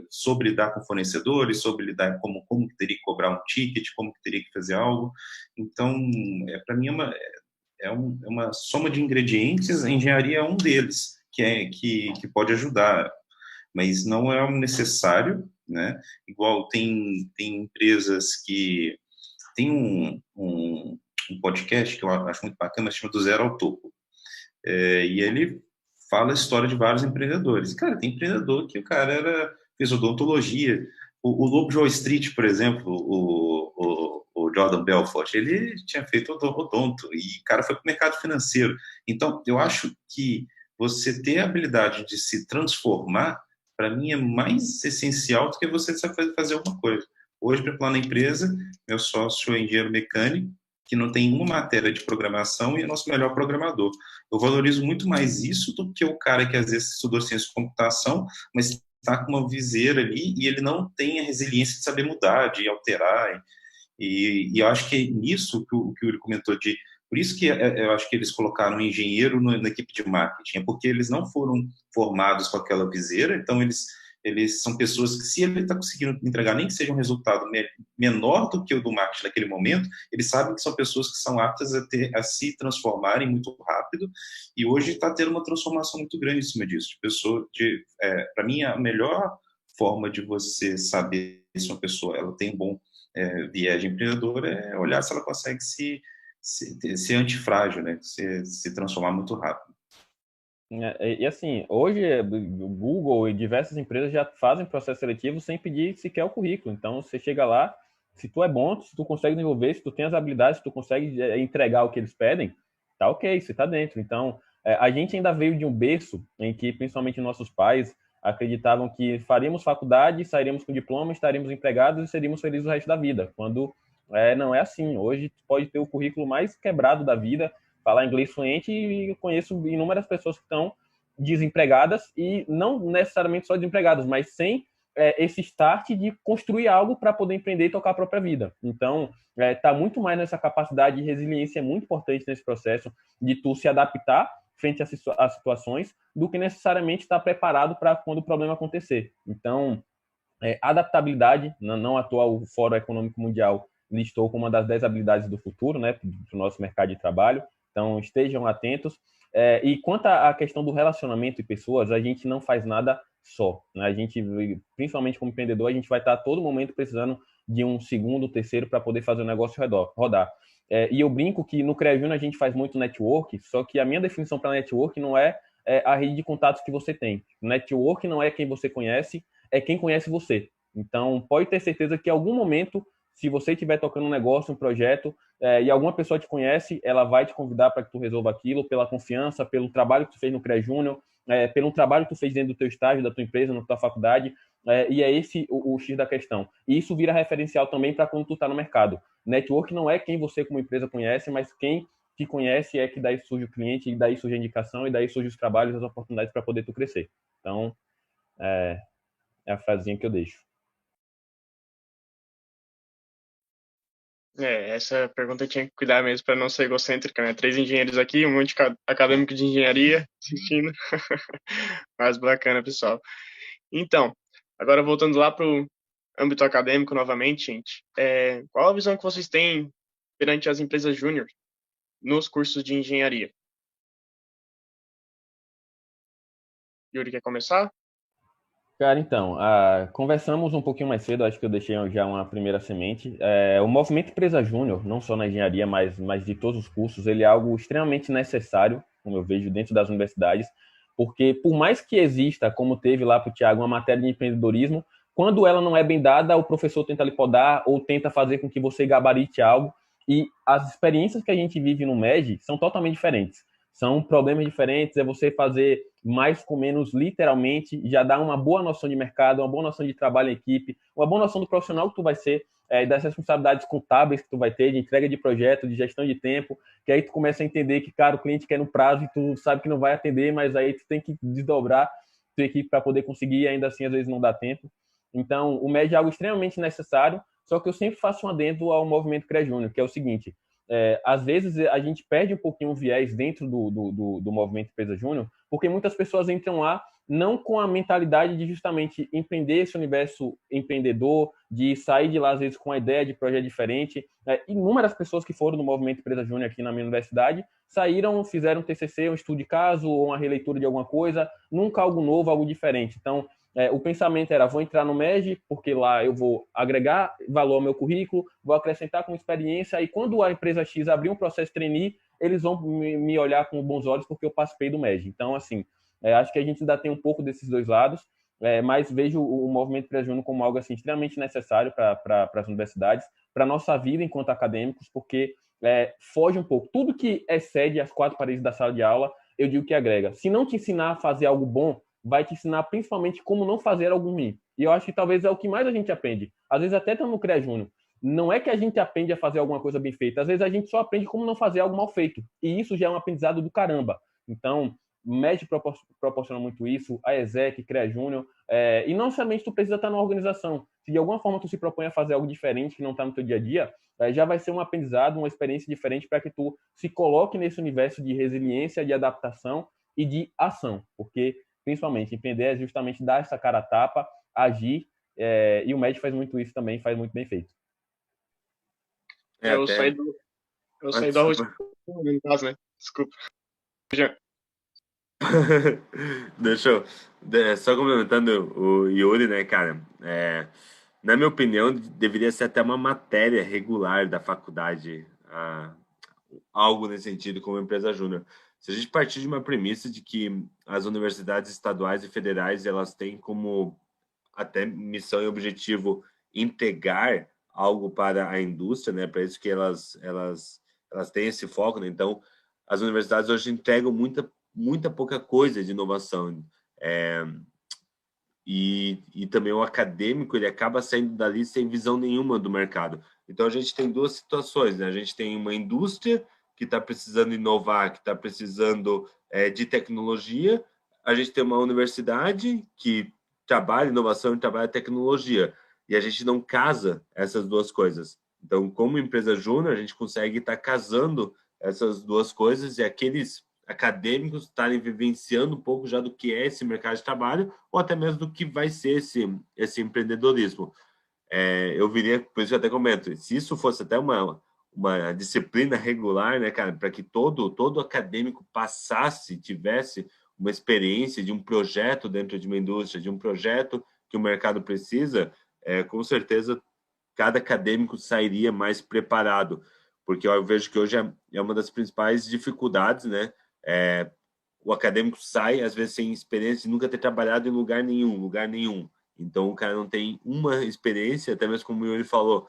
sobre lidar com fornecedores, sobre lidar como que teria que cobrar um ticket, como que teria que fazer algo. Então, para mim é uma soma de ingredientes. A engenharia é um deles que pode ajudar, mas não é um necessário, né? Igual tem empresas que tem um podcast que eu acho muito bacana, chama Do Zero ao Topo. E ele fala a história de vários empreendedores. Cara, tem empreendedor que o cara fez odontologia. O Lobo de Wall Street, por exemplo, o Jordan Belfort, ele tinha feito odonto e o cara foi para o mercado financeiro. Então, eu acho que você ter a habilidade de se transformar, para mim, é mais essencial do que você saber fazer alguma coisa. Hoje, para falar na empresa, meu sócio é engenheiro mecânico, que não tem uma matéria de programação e é nosso melhor programador. Eu valorizo muito mais isso do que o cara que às vezes estudou ciência de computação, mas está com uma viseira ali e ele não tem a resiliência de saber mudar, de alterar. E eu acho que é nisso que o Yuri comentou por isso que eu acho que eles colocaram um engenheiro na equipe de marketing, é porque eles não foram formados com aquela viseira, então eles são pessoas que, se ele está conseguindo entregar nem que seja um resultado menor do que o do marketing naquele momento, eles sabem que são pessoas que são aptas a se transformarem muito rápido, e hoje está tendo uma transformação muito grande em cima disso. Para mim, a melhor forma de você saber se uma pessoa ela tem um bom viés de empreendedor é olhar se ela consegue ser antifrágil, né? Se transformar muito rápido. E assim, hoje o Google e diversas empresas já fazem processo seletivo sem pedir sequer o currículo. Então, você chega lá, se tu é bom, se tu consegue desenvolver, se tu tem as habilidades, se tu consegue entregar o que eles pedem, tá ok, você tá dentro. Então, a gente ainda veio de um berço em que, principalmente nossos pais, acreditavam que faríamos faculdade, sairíamos com diploma, estaríamos empregados e seríamos felizes o resto da vida. Quando não é assim. Hoje, tu pode ter o currículo mais quebrado da vida, falar inglês fluente, e conheço inúmeras pessoas que estão desempregadas, e não necessariamente só desempregadas, mas sem esse start de construir algo para poder empreender e tocar a própria vida. Então, tá muito mais nessa capacidade de resiliência, é muito importante nesse processo de tu se adaptar frente às situações, do que necessariamente estar preparado para quando o problema acontecer. Então, adaptabilidade, não à toa o Fórum Econômico Mundial listou como uma das 10 habilidades do futuro, né, para o nosso mercado de trabalho. Então, estejam atentos. E quanto à questão do relacionamento e pessoas, a gente não faz nada só, né? A gente, principalmente como empreendedor, a gente vai estar a todo momento precisando de um segundo, terceiro para poder fazer o negócio rodar. E eu brinco que no CREA Júnior a gente faz muito network, só que a minha definição para network não é a rede de contatos que você tem. Network não é quem você conhece, é quem conhece você. Então, pode ter certeza que em algum momento, se você estiver tocando um negócio, um projeto, e alguma pessoa te conhece, ela vai te convidar para que tu resolva aquilo, pela confiança, pelo trabalho que tu fez no CREA Júnior, pelo trabalho que tu fez dentro do teu estágio, da tua empresa, na tua faculdade, e é esse o X da questão. E isso vira referencial também para quando tu está no mercado. Network não é quem você como empresa conhece, mas quem te conhece é que daí surge o cliente, e daí surge a indicação, e daí surge os trabalhos, as oportunidades para poder tu crescer. Então, é a frasinha que eu deixo. Essa pergunta eu tinha que cuidar mesmo para não ser egocêntrica, né? 3 engenheiros aqui, um monte de acadêmico de engenharia assistindo. Mas bacana, pessoal. Então, agora voltando lá para o âmbito acadêmico novamente, gente. Qual a visão que vocês têm perante as empresas júnior nos cursos de engenharia? Yuri, quer começar? Cara, então, conversamos um pouquinho mais cedo, acho que eu deixei já uma primeira semente. O movimento Empresa Júnior, não só na engenharia, mas de todos os cursos, ele é algo extremamente necessário, como eu vejo, dentro das universidades, porque por mais que exista, como teve lá para o Thiago, uma matéria de empreendedorismo, quando ela não é bem dada, o professor tenta lhe podar ou tenta fazer com que você gabarite algo, e as experiências que a gente vive no MEG são totalmente diferentes. São problemas diferentes, é você fazer mais com menos, literalmente, já dá uma boa noção de mercado, uma boa noção de trabalho em equipe, uma boa noção do profissional que tu vai ser, das responsabilidades contábeis que tu vai ter, de entrega de projeto, de gestão de tempo, que aí tu começa a entender que, cara, o cliente quer no prazo e tu sabe que não vai atender, mas aí tu tem que desdobrar. sua equipe para poder conseguir e ainda assim às vezes não dá tempo. Então, o MED é algo extremamente necessário, só que eu sempre faço um adendo ao movimento CREA Júnior, que é o seguinte, às vezes a gente perde um pouquinho o viés dentro do movimento Empresa Júnior, porque muitas pessoas entram lá não com a mentalidade de justamente empreender esse universo empreendedor, de sair de lá às vezes com a ideia de projeto diferente. Inúmeras pessoas que foram no movimento Empresa Júnior aqui na minha universidade saíram, fizeram um TCC, um estudo de caso, ou uma releitura de alguma coisa, nunca algo novo, algo diferente. Então, o pensamento era, vou entrar no MEG, porque lá eu vou agregar valor ao meu currículo, vou acrescentar com experiência, e quando a empresa X abrir um processo trainee, eles vão me olhar com bons olhos porque eu participei do MEG. Então, assim, acho que a gente ainda tem um pouco desses dois lados, mas vejo o movimento pré-júnior como algo assim, extremamente necessário para as universidades, para a nossa vida enquanto acadêmicos, porque foge um pouco. Tudo que excede as quatro paredes da sala de aula, eu digo que agrega. Se não te ensinar a fazer algo bom, vai te ensinar principalmente como não fazer algo ruim. E eu acho que talvez é o que mais a gente aprende. Às vezes até estando no CREA Júnior. Não é que a gente aprende a fazer alguma coisa bem feita. Às vezes a gente só aprende como não fazer algo mal feito. E isso já é um aprendizado do caramba. Então, o MED proporciona muito isso, a ESEC, CREA Júnior. E não somente tu precisa estar numa organização. Se de alguma forma tu se propõe a fazer algo diferente que não está no teu dia a dia, já vai ser um aprendizado, uma experiência diferente para que tu se coloque nesse universo de resiliência, de adaptação e de ação. Porque principalmente, empreender é justamente dar essa cara a tapa, agir, e o MED faz muito isso também, faz muito bem feito. Eu saí do arroz no caso, né? Desculpa. Deixa eu... Só complementando o Yuri, né, cara? Na minha opinião, deveria ser até uma matéria regular da faculdade, algo nesse sentido, como empresa júnior. Se a gente partir de uma premissa de que as universidades estaduais e federais elas têm como até missão e objetivo integrar algo para a indústria, né? Para isso que elas têm esse foco, né? Então, as universidades hoje entregam muita pouca coisa de inovação. E também o acadêmico ele acaba saindo dali sem visão nenhuma do mercado. Então, a gente tem duas situações, né? A gente tem uma indústria que está precisando inovar, que está precisando de tecnologia. A gente tem uma universidade que trabalha inovação e trabalha tecnologia. E a gente não casa essas duas coisas. Então, como empresa júnior, a gente consegue estar casando essas duas coisas e aqueles acadêmicos estarem vivenciando um pouco já do que é esse mercado de trabalho ou até mesmo do que vai ser esse empreendedorismo. Eu viria, por isso eu até comento, se isso fosse até uma disciplina regular, né, cara, para que todo acadêmico tivesse uma experiência de um projeto dentro de uma indústria, de um projeto que o mercado precisa, com certeza cada acadêmico sairia mais preparado, porque eu vejo que hoje é uma das principais dificuldades, né? O acadêmico sai, às vezes, sem experiência, de nunca ter trabalhado em lugar nenhum. Então, o cara não tem uma experiência, até mesmo como o Yuri falou,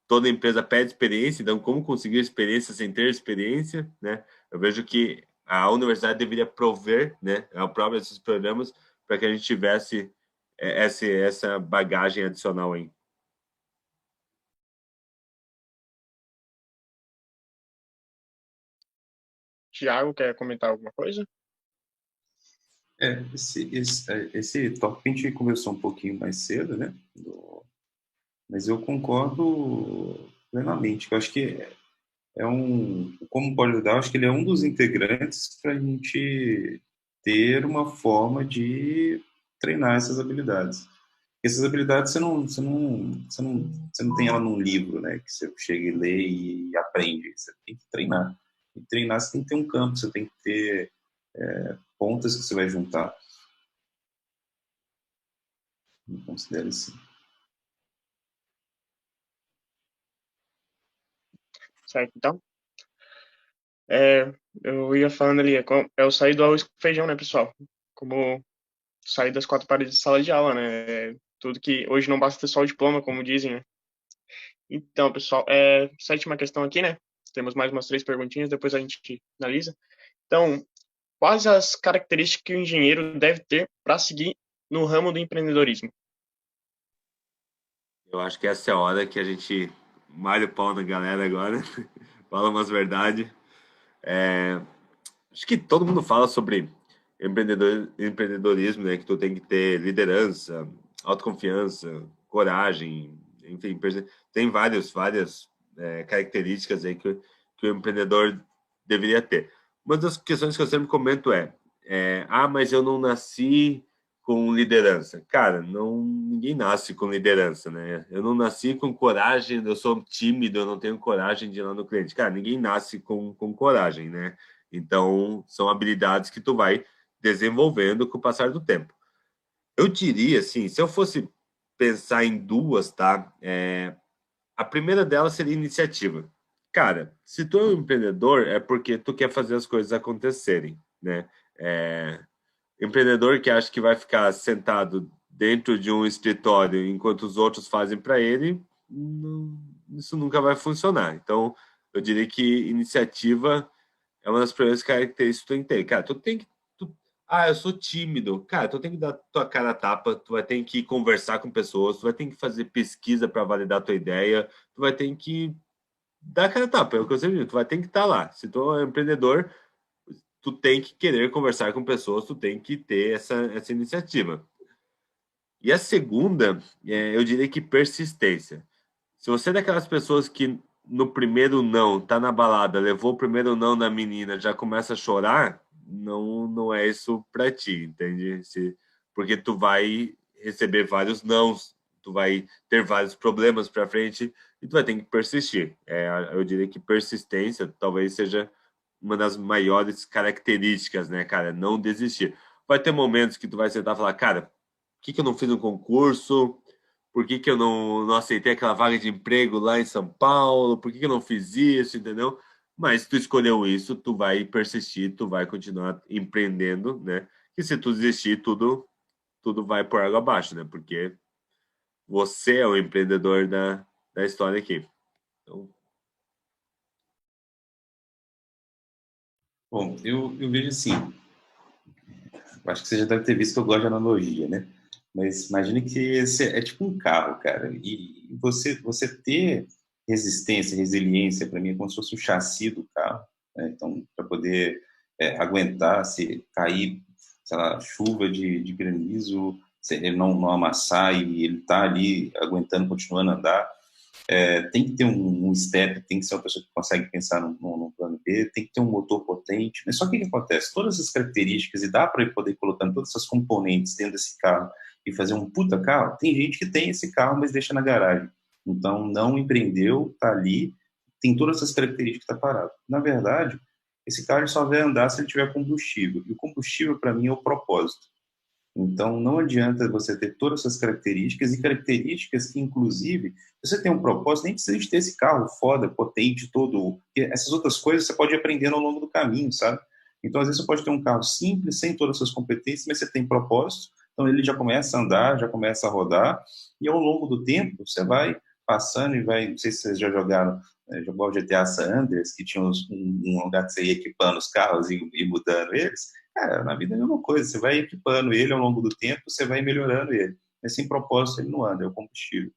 toda empresa pede experiência, então como conseguir experiência sem ter experiência, né? Eu vejo que a universidade deveria prover, né, a própria esses programas para que a gente tivesse essa bagagem adicional aí. Tiago, quer comentar alguma coisa? Esse tópico a gente conversou um pouquinho mais cedo, né? Mas eu concordo plenamente. Eu acho que como pode ajudar, eu acho que ele é um dos integrantes para a gente ter uma forma de treinar essas habilidades. Essas habilidades você não tem ela num livro, né? Que você chega e lê e aprende. Você tem que treinar. E treinar você tem que ter um campo, você tem que ter pontas que você vai juntar. Eu considero assim. Certo, então. Eu ia falando ali, eu saí do arroz com feijão, né, pessoal? Como sair das quatro paredes de sala de aula, né? Tudo que hoje não basta ter só o diploma, como dizem, né? Então, pessoal, sétima questão aqui, né? Temos mais umas 3 perguntinhas, depois a gente analisa. Então, quais as características que o engenheiro deve ter para seguir no ramo do empreendedorismo? Eu acho que essa é a hora que a gente malha o pau na galera agora, fala umas verdades. Acho que todo mundo fala sobre empreendedorismo, né? Que tu tem que ter liderança, autoconfiança, coragem, enfim, tem várias características aí que o empreendedor deveria ter. Uma das questões que eu sempre comento mas eu não nasci com liderança. Cara, ninguém nasce com liderança, né? Eu não nasci com coragem, eu sou tímido, eu não tenho coragem de ir lá no cliente. Cara, ninguém nasce com coragem, né? Então, são habilidades que tu vai desenvolvendo com o passar do tempo. Eu diria, assim, se eu fosse pensar em duas, tá? A primeira delas seria iniciativa. Cara, se tu é um empreendedor, é porque tu quer fazer as coisas acontecerem, né? Empreendedor que acha que vai ficar sentado dentro de um escritório enquanto os outros fazem para ele, isso nunca vai funcionar. Então, eu diria que iniciativa é uma das primeiras características que tu tem que ter. Cara, tu tem que... eu sou tímido. Cara, tu tem que dar tua cara a tapa, tu vai ter que conversar com pessoas, tu vai ter que fazer pesquisa para validar tua ideia, tu vai ter que dar a cara a tapa, é o que eu sempre digo, tu vai ter que estar lá. Se tu é um empreendedor, tu tem que querer conversar com pessoas, tu tem que ter essa iniciativa. E a segunda, eu diria que persistência. Se você é daquelas pessoas que no primeiro não, tá na balada, levou o primeiro não na menina, já começa a chorar, não é isso pra ti, entende? Porque tu vai receber vários nãos, tu vai ter vários problemas pra frente e tu vai ter que persistir. Eu diria que persistência talvez seja uma das maiores características, né, cara? Não desistir. Vai ter momentos que tu vai sentar e falar, cara, por que eu não fiz um concurso? Por que eu não aceitei aquela vaga de emprego lá em São Paulo? Por que eu não fiz isso, entendeu? Mas se tu escolheu isso, tu vai persistir, tu vai continuar empreendendo, né? E se tu desistir, tudo vai por água abaixo, né? Porque você é o empreendedor da história aqui. Então, Bom, eu vejo assim, eu acho que você já deve ter visto que eu gosto de analogia, né? Mas imagine que esse é tipo um carro, cara, e você ter resistência, resiliência, para mim é como se fosse o chassi do carro, né? Então, para poder aguentar se cair, sei lá, chuva de granizo, se ele não amassar e ele tá ali aguentando, continuando a andar, tem que ter um step, tem que ser uma pessoa que consegue pensar no plano B, tem que ter um motor potente. Mas só que o que acontece? Todas essas características, e dá para ele poder ir colocando todas essas componentes dentro desse carro e fazer um puta carro, tem gente que tem esse carro, mas deixa na garagem. Então, não empreendeu, tá ali, tem todas essas características, tá parado. Na verdade, esse carro só vai andar se ele tiver combustível. E o combustível, para mim, é o propósito. Então, não adianta você ter todas essas características e características que, inclusive, você tem um propósito, nem precisa de ter esse carro foda, potente, todo. Essas outras coisas você pode ir aprendendo ao longo do caminho, sabe? Então, às vezes, você pode ter um carro simples, sem todas as suas competências, mas você tem propósito, então ele já começa a andar, já começa a rodar, e ao longo do tempo, você vai passando e vai. Não sei se vocês já jogaram, jogou o GTA San Andreas, que tinha um lugar que você ia equipando os carros e mudando eles. Na vida é a mesma coisa, você vai equipando ele ao longo do tempo, você vai melhorando ele. Mas sem propósito ele não anda, é o combustível.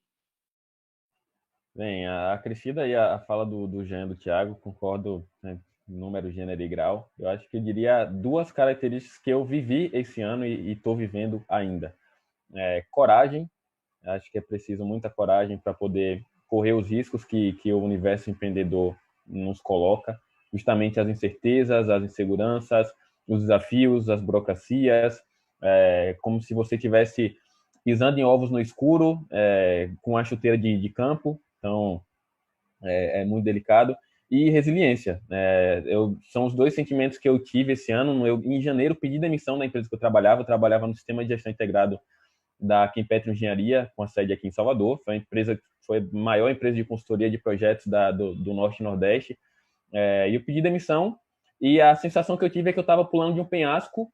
Bem, acrescida aí a fala do Jean e do Thiago, concordo, né, número, gênero e grau. Eu acho que eu diria duas características que eu vivi esse ano e estou vivendo ainda. Coragem, acho que é preciso muita coragem para poder correr os riscos que o universo empreendedor nos coloca, justamente as incertezas, as inseguranças, os desafios, as burocracias, como se você tivesse pisando em ovos no escuro, com a chuteira de campo, então é muito delicado. E resiliência. São os dois sentimentos que eu tive esse ano. Em janeiro, pedi demissão da empresa que eu trabalhava no sistema de gestão integrado da Quempetro Engenharia, com a sede aqui em Salvador. Foi a maior empresa de consultoria de projetos do Norte e Nordeste. E eu pedi demissão, e a sensação que eu tive é que eu estava pulando de um penhasco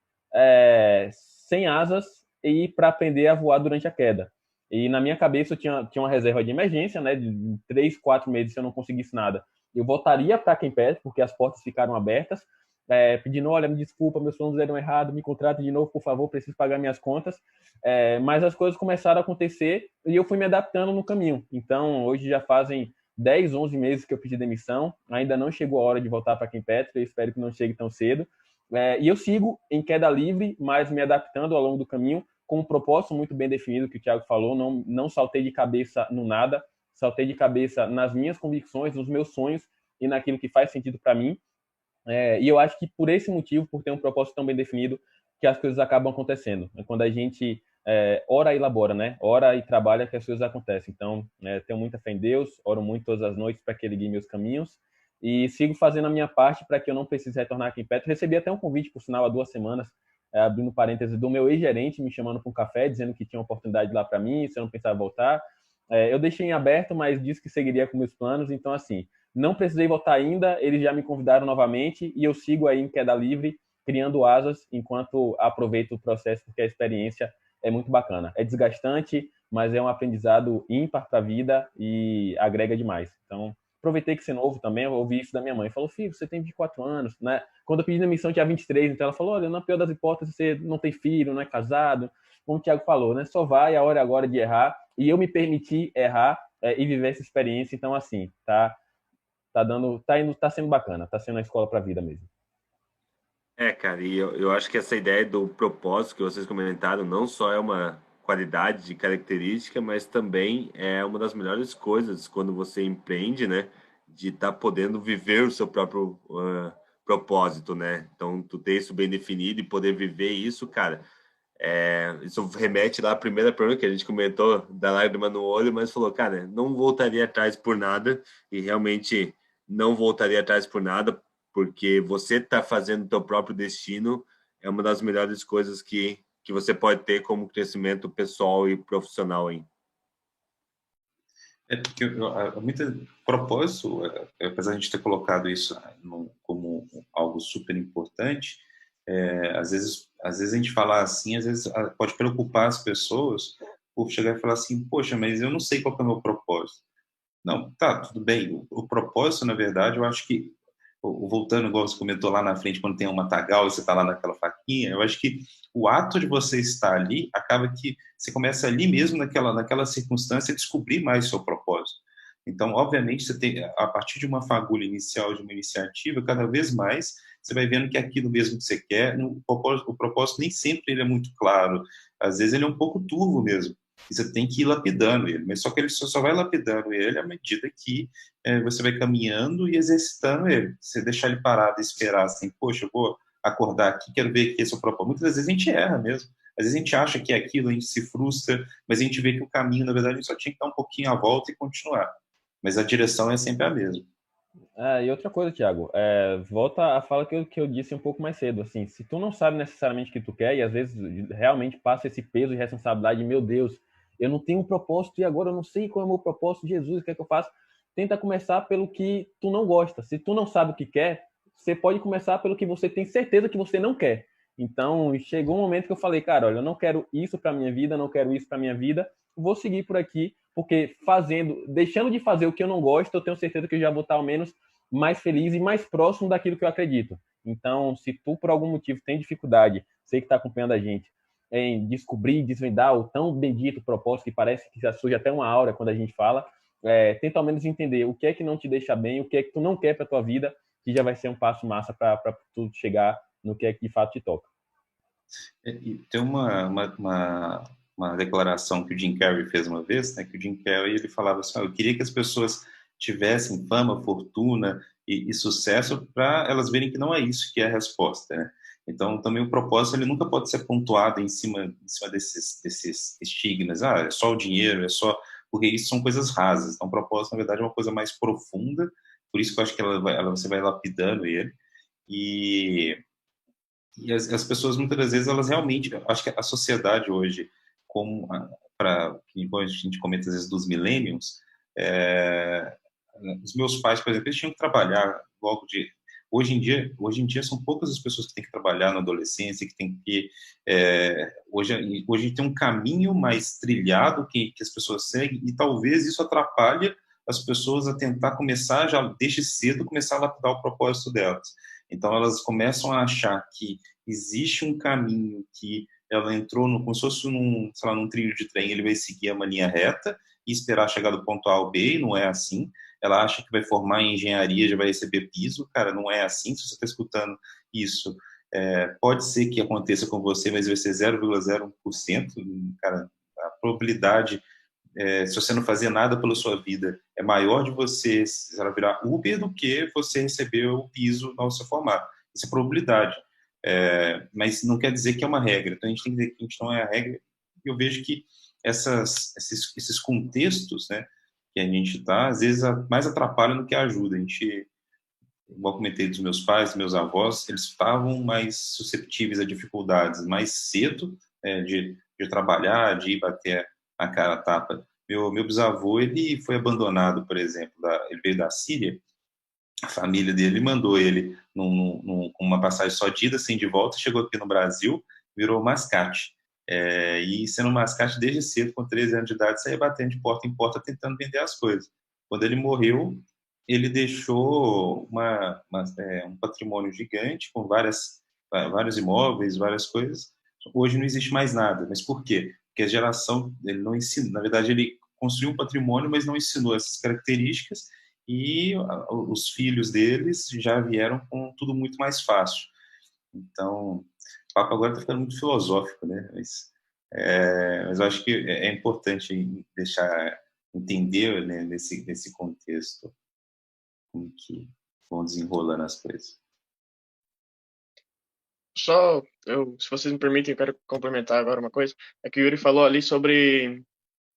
sem asas e para aprender a voar durante a queda. E na minha cabeça eu tinha uma reserva de emergência, né, de 3, 4 meses, se eu não conseguisse nada. Eu voltaria para a Quempetro, porque as portas ficaram abertas, pedindo, olha, me desculpa, meus planos deram errado, me contrate de novo, por favor, preciso pagar minhas contas. Mas as coisas começaram a acontecer e eu fui me adaptando no caminho. Então, hoje já fazem 10, 11 meses que eu pedi demissão, ainda não chegou a hora de voltar para a Quempetro, eu espero que não chegue tão cedo, E eu sigo em queda livre, mas me adaptando ao longo do caminho, com um propósito muito bem definido, que o Thiago falou. Não saltei de cabeça no nada, saltei de cabeça nas minhas convicções, nos meus sonhos e naquilo que faz sentido para mim. E eu acho que por esse motivo, por ter um propósito tão bem definido, que as coisas acabam acontecendo. É quando a gente ora e elabora, né? Ora e trabalha, que as coisas acontecem. Então, tenho muita fé em Deus, oro muito todas as noites para que Ele guie meus caminhos e sigo fazendo a minha parte para que eu não precise retornar aqui em Petro. Recebi até um convite, por sinal, há 2 semanas, abrindo parênteses, do meu ex-gerente me chamando para um café, dizendo que tinha uma oportunidade lá para mim, se eu não pensava voltar. Eu deixei em aberto, mas disse que seguiria com meus planos. Então, assim, não precisei voltar ainda, eles já me convidaram novamente e eu sigo aí em queda livre, criando asas enquanto aproveito o processo, porque a experiência é muito bacana. É desgastante, mas é um aprendizado ímpar para a vida e agrega demais. Então, aproveitei que ser novo também, eu ouvi isso da minha mãe. Falou, filho, você tem 24 anos, né? Quando eu pedi demissão tinha 23, então ela falou, olha, na pior das hipóteses, você não tem filho, não é casado, como o Thiago falou, né? Só vai, a hora é agora de errar, e eu me permiti errar e viver essa experiência, então assim, tá sendo bacana, tá sendo a escola para a vida mesmo. Cara, e eu acho que essa ideia do propósito que vocês comentaram não só é uma qualidade de característica, mas também é uma das melhores coisas quando você empreende, né? De estar podendo viver o seu próprio propósito, né? Então, tu ter isso bem definido e poder viver isso, cara, isso remete lá à primeira pergunta que a gente comentou da lágrima no olho, mas falou, cara, não voltaria atrás por nada e realmente não voltaria atrás por nada, porque você está fazendo o teu próprio destino, é uma das melhores coisas que você pode ter como crescimento pessoal e profissional, hein? Porque muito propósito, apesar de a gente ter colocado isso como algo super importante, às vezes a gente falar assim, às vezes pode preocupar as pessoas por chegar e falar assim, poxa, mas eu não sei qual que é o meu propósito. Não, tá, tudo bem. O propósito, na verdade, eu acho que, voltando, igual você comentou lá na frente, quando tem um matagal e você está lá naquela faquinha, eu acho que o ato de você estar ali acaba que você começa ali mesmo, naquela circunstância, a descobrir mais o seu propósito. Então, obviamente, você tem, a partir de uma fagulha inicial, de uma iniciativa, cada vez mais você vai vendo que é aquilo mesmo que você quer. O propósito nem sempre ele é muito claro. Às vezes ele é um pouco turvo mesmo. E você tem que ir lapidando ele, mas só que ele só vai lapidando ele à medida que você vai caminhando e exercitando ele. Você deixar ele parado e esperar assim, poxa, eu vou acordar aqui, quero ver que esse é o propósito. Muitas vezes a gente erra mesmo. Às vezes a gente acha que é aquilo, a gente se frustra, mas a gente vê que o caminho, na verdade, a gente só tinha que dar um pouquinho a volta e continuar. Mas a direção é sempre a mesma. E outra coisa, Thiago, volta a fala que eu disse um pouco mais cedo, assim, se tu não sabe necessariamente o que tu quer, e às vezes realmente passa esse peso de responsabilidade, meu Deus, eu não tenho um propósito e agora eu não sei qual é o meu propósito, Jesus, o que é que eu faço? Tenta começar pelo que tu não gosta. Se tu não sabe o que quer, você pode começar pelo que você tem certeza que você não quer. Então, chegou um momento que eu falei, cara, olha, eu não quero isso para minha vida, não quero isso para minha vida, vou seguir por aqui, porque deixando de fazer o que eu não gosto, eu tenho certeza que eu já vou estar ao menos mais feliz e mais próximo daquilo que eu acredito. Então, se tu por algum motivo tem dificuldade, sei que está acompanhando a gente, em descobrir, desvendar o tão bendito propósito que parece que já surge até uma aura quando a gente fala, tenta ao menos entender o que é que não te deixa bem, o que é que tu não quer para tua vida, que já vai ser um passo massa para tu chegar no que é que de fato te toca. E tem uma declaração que o Jim Carrey fez uma vez, né, que o Jim Carrey ele falava assim, eu queria que as pessoas tivessem fama, fortuna e sucesso para elas verem que não é isso que é a resposta, né? Então, também o propósito ele nunca pode ser pontuado em cima desses estigmas. É só o dinheiro, é só... Porque isso são coisas rasas. Então, o propósito, na verdade, é uma coisa mais profunda. Por isso que eu acho que você vai lapidando ele. E as pessoas, muitas das vezes, elas realmente... Acho que a sociedade hoje, quando a gente comenta, às vezes, dos millennials, os meus pais, por exemplo, eles tinham que trabalhar logo de... Hoje em dia são poucas as pessoas que têm que trabalhar na adolescência, que tem que hoje tem um caminho mais trilhado que as pessoas seguem e talvez isso atrapalhe as pessoas a tentar começar já desde cedo começar a lapidar o propósito delas. Então elas começam a achar que existe um caminho que ela entrou como se fosse num trilho de trem, ele vai seguir uma linha reta e esperar chegar do ponto A ao B, e não é assim. Ela acha que vai formar em engenharia, já vai receber piso. Cara, não é assim. Se você está escutando isso Pode ser que aconteça com você, mas vai ser 0,01%. Cara, a probabilidade, se você não fazer nada pela sua vida, é maior de você, se ela virar Uber do que você receber o piso ao seu formato. Isso é probabilidade. Mas não quer dizer que é uma regra. Então, a gente tem que dizer que a gente não é a regra. Eu vejo que esses contextos, né, que a gente está, às vezes, mais atrapalham do que ajudam. A gente, igual comentei dos meus pais, meus avós, eles estavam mais susceptíveis a dificuldades mais cedo, de trabalhar, de ir bater a cara a tapa. Meu bisavô, ele foi abandonado, por exemplo, ele veio da Síria, a família dele mandou ele com uma passagem só de ida, sem de volta, chegou aqui no Brasil, virou mascate. E sendo mascate desde cedo, com 13 anos de idade, saía batendo de porta em porta, tentando vender as coisas. Quando ele morreu, ele deixou um patrimônio gigante, com vários imóveis, várias coisas. Hoje não existe mais nada. Mas por quê? Porque a geração, ele não ensina. Na verdade, ele construiu um patrimônio, mas não ensinou essas características, e os filhos deles já vieram com tudo muito mais fácil. Então, o papo agora está ficando muito filosófico, né? Mas eu acho que é importante deixar entender, né, nesse contexto como que vão desenrolando as coisas. Se vocês me permitem, eu quero complementar agora uma coisa. É que o Yuri falou ali sobre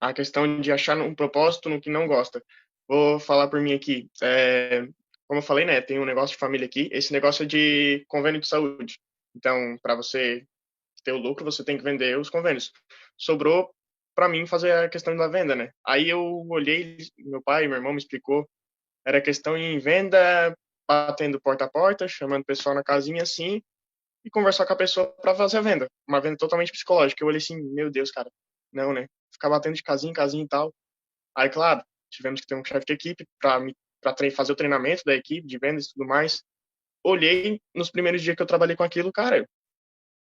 a questão de achar um propósito no que não gosta. Vou falar por mim aqui. Como eu falei, né, tem um negócio de família aqui. Esse negócio é de convênio de saúde. Então, para você ter o lucro, você tem que vender os convênios. Sobrou para mim fazer a questão da venda, né? Aí eu olhei, meu pai e meu irmão me explicou, era questão em venda, batendo porta a porta, chamando o pessoal na casinha assim, e conversar com a pessoa para fazer a venda. Uma venda totalmente psicológica. Eu olhei assim, meu Deus, cara, não, né? Ficar batendo de casinha em casinha e tal. Aí, claro, tivemos que ter um chefe de equipe para fazer o treinamento da equipe de vendas e tudo mais. Olhei nos primeiros dias que eu trabalhei com aquilo, cara,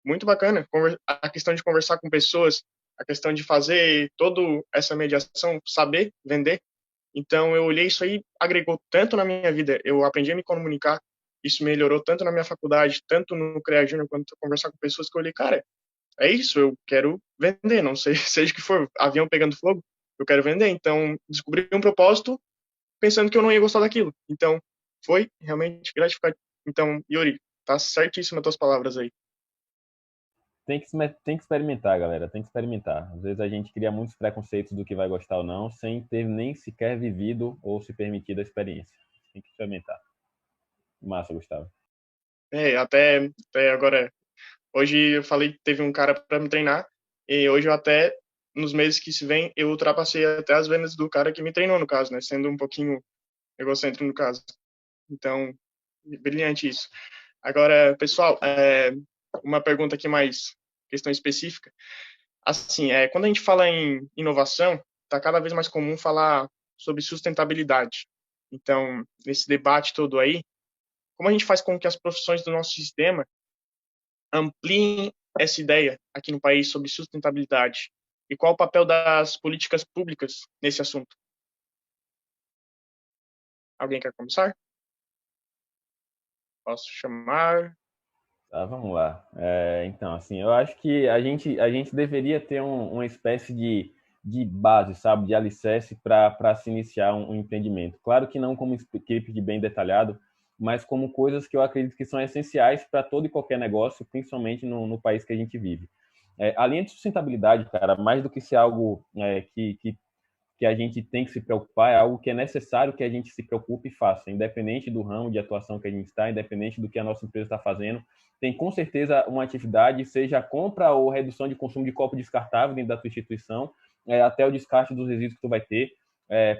muito bacana. A questão de conversar com pessoas, a questão de fazer toda essa mediação, saber vender. Então, eu olhei isso aí, agregou tanto na minha vida. Eu aprendi a me comunicar. Isso melhorou tanto na minha faculdade, tanto no CREA Júnior, quanto conversar com pessoas que eu olhei, cara, é isso, eu quero vender, não sei, seja o que for, avião pegando fogo, eu quero vender. Então, descobri um propósito pensando que eu não ia gostar daquilo. Então, foi realmente gratificante. Então, Yuri, tá certíssima as tuas palavras aí. Tem que experimentar, galera. Tem que experimentar. Às vezes a gente cria muitos preconceitos do que vai gostar ou não, sem ter nem sequer vivido ou se permitido a experiência. Tem que experimentar. Massa, Gustavo. Até agora, hoje eu falei, teve um cara para me treinar, e hoje eu até, nos meses que se vem, eu ultrapassei até as vendas do cara que me treinou, no caso, né? Sendo um pouquinho egocêntrico no caso. Então, brilhante isso. Agora, pessoal, uma pergunta aqui mais, questão específica. Assim, quando a gente fala em inovação, está cada vez mais comum falar sobre sustentabilidade. Então, nesse debate todo aí, como a gente faz com que as profissões do nosso sistema ampliem essa ideia aqui no país sobre sustentabilidade? E qual o papel das políticas públicas nesse assunto? Alguém quer começar? Posso chamar? Tá, vamos lá. Então, assim, eu acho que a gente deveria ter uma espécie de base, sabe, de alicerce para se iniciar um empreendimento. Claro que não como script bem detalhado, mas como coisas que eu acredito que são essenciais para todo e qualquer negócio, principalmente no país que a gente vive. A linha de sustentabilidade, cara, mais do que ser algo que a gente tem que se preocupar, é algo que é necessário que a gente se preocupe e faça, independente do ramo de atuação que a gente está, independente do que a nossa empresa está fazendo. Tem com certeza uma atividade, seja a compra ou redução de consumo de copo descartável dentro da tua instituição, até o descarte dos resíduos que tu vai ter,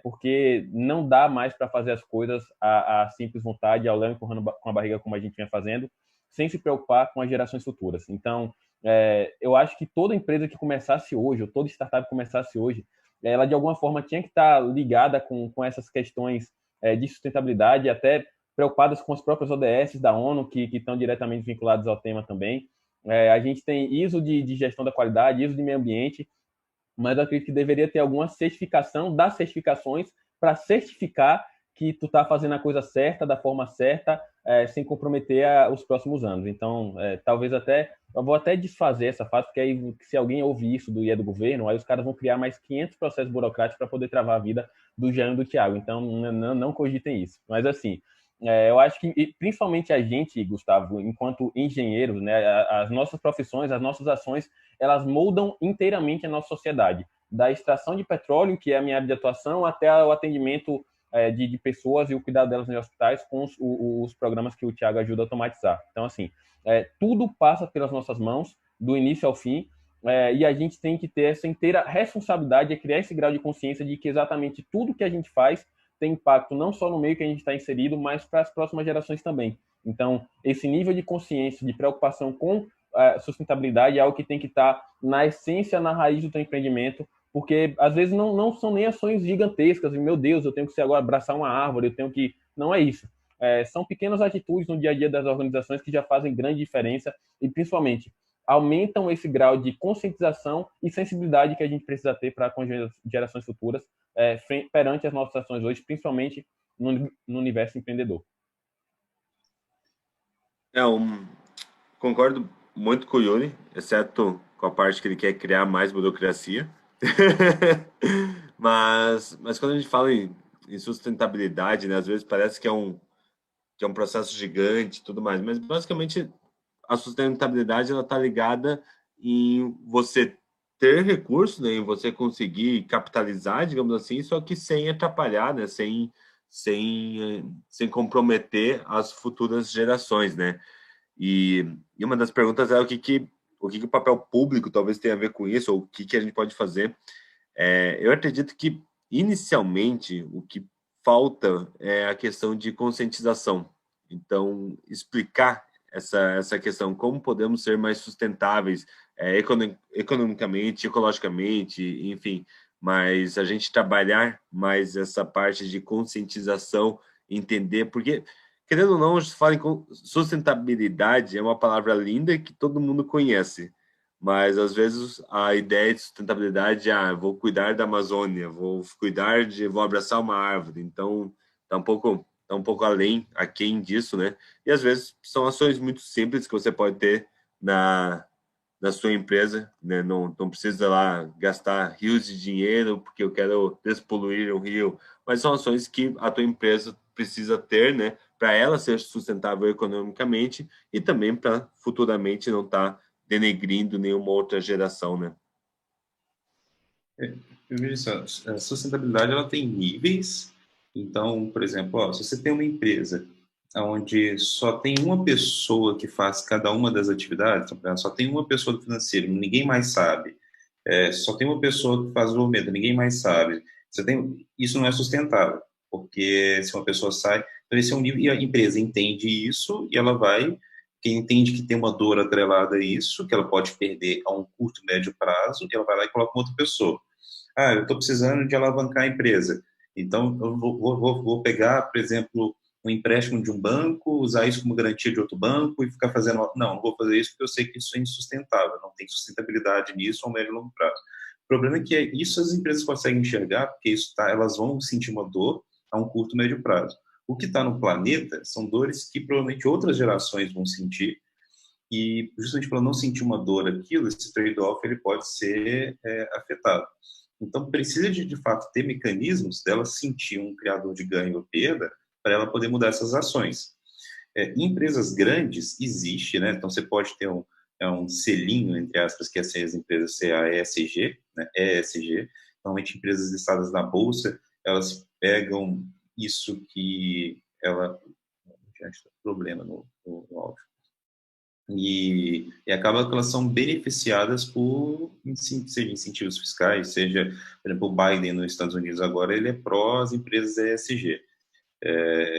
porque não dá mais para fazer as coisas a simples vontade, ao léu empurrando com a barriga como a gente vinha fazendo, sem se preocupar com as gerações futuras. Então, eu acho que toda empresa que começasse hoje, ou toda startup que começasse hoje, ela de alguma forma tinha que estar ligada com essas questões de sustentabilidade, até preocupadas com as próprias ODS da ONU, que estão diretamente vinculadas ao tema também. A gente tem ISO de gestão da qualidade, ISO de meio ambiente, mas eu acredito que deveria ter alguma certificação das certificações para certificar que tu tá fazendo a coisa certa, da forma certa, sem comprometer os próximos anos. Então, talvez eu vou até desfazer essa fase, porque aí se alguém ouvir isso do governo, aí os caras vão criar mais 500 processos burocráticos para poder travar a vida do Jean e do Thiago. Então, não cogitem isso. Mas, assim, eu acho que, principalmente a gente, Gustavo, enquanto engenheiros, né, as nossas profissões, as nossas ações, elas moldam inteiramente a nossa sociedade. Da extração de petróleo, que é a minha área de atuação, até o atendimento de pessoas e o cuidado delas nos hospitais com os programas que o Thiago ajuda a automatizar. Então, assim, tudo passa pelas nossas mãos, do início ao fim, e a gente tem que ter essa inteira responsabilidade de criar esse grau de consciência de que exatamente tudo que a gente faz tem impacto não só no meio que a gente está inserido, mas para as próximas gerações também. Então, esse nível de consciência, de preocupação com sustentabilidade é algo que tem que estar na essência, na raiz do teu empreendimento, porque às vezes não são nem ações gigantescas, e, meu Deus, eu tenho que agora abraçar uma árvore, eu tenho que... Não é isso. São pequenas atitudes no dia a dia das organizações que já fazem grande diferença e, principalmente, aumentam esse grau de conscientização e sensibilidade que a gente precisa ter para com gerações futuras perante as nossas ações hoje, principalmente no universo empreendedor. Concordo muito com o Yuri, exceto com a parte que ele quer criar mais burocracia. mas quando a gente fala em sustentabilidade, né, às vezes parece que é um processo gigante e tudo mais, mas basicamente a sustentabilidade ela está ligada em você ter recursos, né, em você conseguir capitalizar, digamos assim, só que sem atrapalhar, né, sem comprometer as futuras gerações, né? E uma das perguntas é o que o papel público talvez tenha a ver com isso, ou o que a gente pode fazer. Eu acredito que, inicialmente, o que falta é a questão de conscientização. Então, explicar essa questão, como podemos ser mais sustentáveis economicamente, ecologicamente, enfim, mas a gente trabalhar mais essa parte de conscientização, entender, porque, querendo ou não, se fala em sustentabilidade, é uma palavra linda que todo mundo conhece, mas às vezes a ideia de sustentabilidade é, vou cuidar da Amazônia, vou abraçar uma árvore, então tá um pouco aquém disso, né? E às vezes são ações muito simples que você pode ter na sua empresa, né? Não precisa lá gastar rios de dinheiro porque eu quero despoluir o rio, mas são ações que a tua empresa precisa ter, né? Para ela ser sustentável economicamente e também para futuramente não estar denegrindo nenhuma outra geração, né? Eu vejo isso, a sustentabilidade ela tem níveis. Então, por exemplo, se você tem uma empresa onde só tem uma pessoa que faz cada uma das atividades, só tem uma pessoa do financeiro, ninguém mais sabe, só tem uma pessoa que faz o desenvolvimento, ninguém mais sabe, isso não é sustentável, porque se uma pessoa sai, então esse é um nível, e a empresa entende isso, e ela vai, quem entende que tem uma dor atrelada a isso, que ela pode perder a um curto, médio prazo, ela vai lá e coloca uma outra pessoa. Eu estou precisando de alavancar a empresa, então eu vou pegar, por exemplo, um empréstimo de um banco, usar isso como garantia de outro banco e ficar fazendo... Não vou fazer isso porque eu sei que isso é insustentável, não tem sustentabilidade nisso a médio e longo prazo. O problema é que isso as empresas conseguem enxergar, porque elas vão sentir uma dor a um curto, médio prazo. O que está no planeta são dores que provavelmente outras gerações vão sentir, e justamente para não sentir uma dor aquilo, esse trade-off ele pode ser afetado. Então, precisa de fato ter mecanismos dela sentir um criador de ganho ou perda para ela poder mudar essas ações. Em empresas grandes, existe, né? Então, você pode ter um selinho, entre aspas, que é as empresas ESG, né? ESG. Normalmente, empresas listadas na Bolsa, elas pegam isso que ela... Gente, tem problema no áudio. E acaba que elas são beneficiadas por seja incentivos fiscais, seja, por exemplo, o Biden nos Estados Unidos agora, ele é pró as empresas ESG.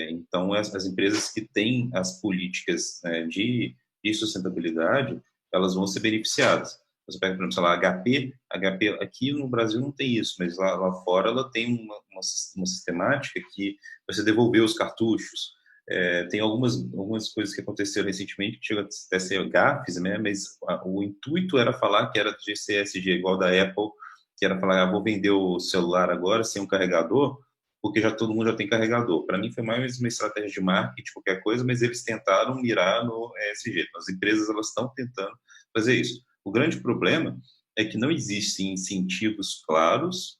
Então, as empresas que têm as políticas, né, de sustentabilidade, elas vão ser beneficiadas. Você pega, por exemplo, sei lá, a HP aqui no Brasil não tem isso, mas lá fora ela tem uma sistemática que você devolver os cartuchos. Tem algumas coisas que aconteceram recentemente que chegam até ser gafes, né? Mas o intuito era falar que era de CSG, igual da Apple, que era falar, vou vender o celular agora sem um carregador, porque já todo mundo já tem carregador. Para mim foi mais uma estratégia de marketing, qualquer coisa, mas eles tentaram mirar no ESG. Então, as empresas elas estão tentando fazer isso. O grande problema é que não existem incentivos claros,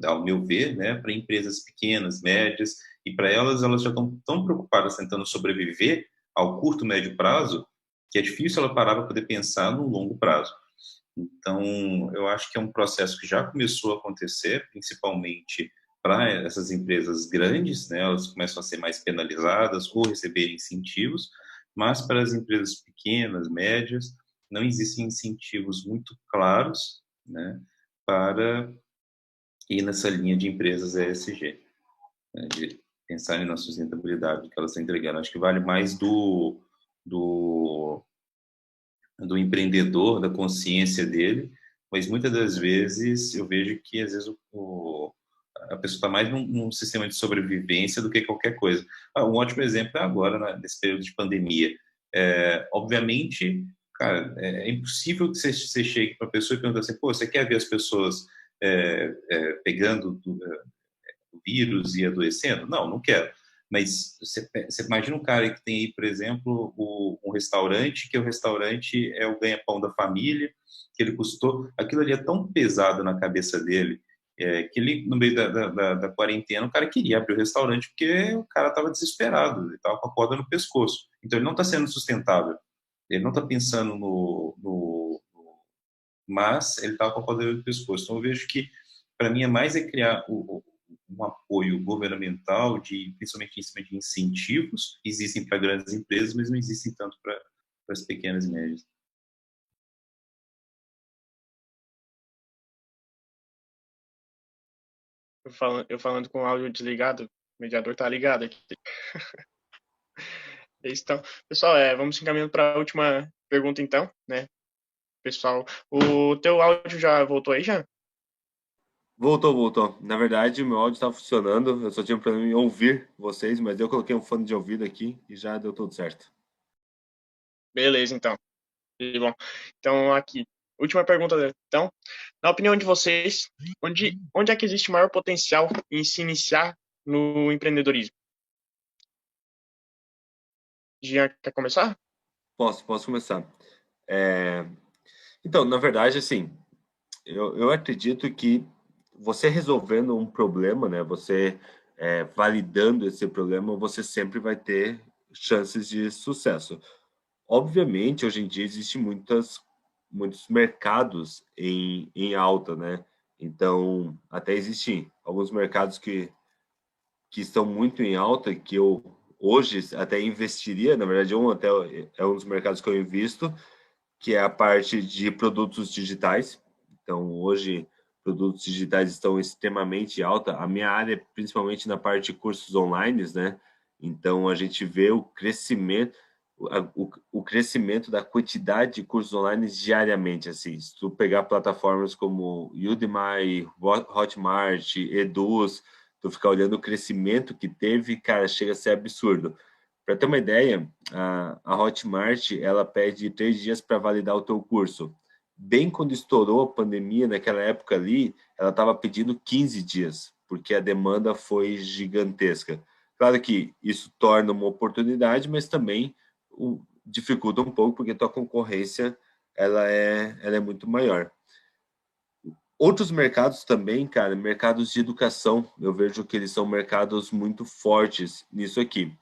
ao meu ver, né, para empresas pequenas, médias, e para elas já estão tão preocupadas tentando sobreviver ao curto, médio prazo, que é difícil ela parar para poder pensar no longo prazo. Então, eu acho que é um processo que já começou a acontecer, principalmente para essas empresas grandes, né, elas começam a ser mais penalizadas ou receber incentivos, mas para as empresas pequenas, médias, não existem incentivos muito claros, né, para ir nessa linha de empresas ESG, né, de pensarem na sustentabilidade que elas estão entregando. Acho que vale mais do empreendedor, da consciência dele, mas muitas das vezes eu vejo que às vezes a pessoa está mais num sistema de sobrevivência do que qualquer coisa. Um ótimo exemplo é agora, né, nesse período de pandemia. Obviamente, cara, é impossível que você chegue para a pessoa e pergunte assim, pô, você quer ver as pessoas pegando o vírus e adoecendo? Não, não quero. Mas você imagina um cara que tem aí, por exemplo, um restaurante, que o restaurante é o ganha-pão da família, que ele custou... Aquilo ali é tão pesado na cabeça dele, que ele, no meio da quarentena, o cara queria abrir o restaurante porque o cara estava desesperado, ele estava com a corda no pescoço. Então, ele não está sendo sustentável. Ele não está pensando mas ele estava com a corda no pescoço. Então, eu vejo que, para mim, é mais criar um apoio governamental, principalmente em cima de incentivos, existem para grandes empresas, mas não existem tanto para as pequenas e médias. Eu falando com o áudio desligado, o mediador tá ligado aqui. Então, pessoal, vamos encaminhando para a última pergunta então, né? Pessoal, o teu áudio já voltou aí, já? Voltou. Na verdade, o meu áudio estava funcionando. Eu só tinha um problema em ouvir vocês, mas eu coloquei um fone de ouvido aqui e já deu tudo certo. Beleza, então. E bom, então aqui, última pergunta, então. Na opinião de vocês, onde é que existe maior potencial em se iniciar no empreendedorismo? Jean, quer começar? Posso começar. Então, na verdade, assim, eu acredito que você resolvendo um problema, né, você validando esse problema, você sempre vai ter chances de sucesso. Obviamente, hoje em dia existem muitos mercados em alta, né? Então, até existem alguns mercados que estão muito em alta, que eu hoje até investiria, na verdade, é um dos mercados que eu invisto, que é a parte de produtos digitais. Então, hoje, produtos digitais estão extremamente alta. A minha área é principalmente na parte de cursos online, né? Então, a gente vê o crescimento, o crescimento da quantidade de cursos online diariamente. Assim, se tu pegar plataformas como Udemy, Hotmart, Eduz, tu ficar olhando o crescimento que teve, cara, chega a ser absurdo. Para ter uma ideia, a Hotmart ela pede 3 dias para validar o teu curso. Bem quando estourou a pandemia, naquela época ali, ela estava pedindo 15 dias, porque a demanda foi gigantesca. Claro que isso torna uma oportunidade, mas também dificulta um pouco, porque tua concorrência ela é muito maior. Outros mercados também, cara, mercados de educação, eu vejo que eles são mercados muito fortes nisso aqui.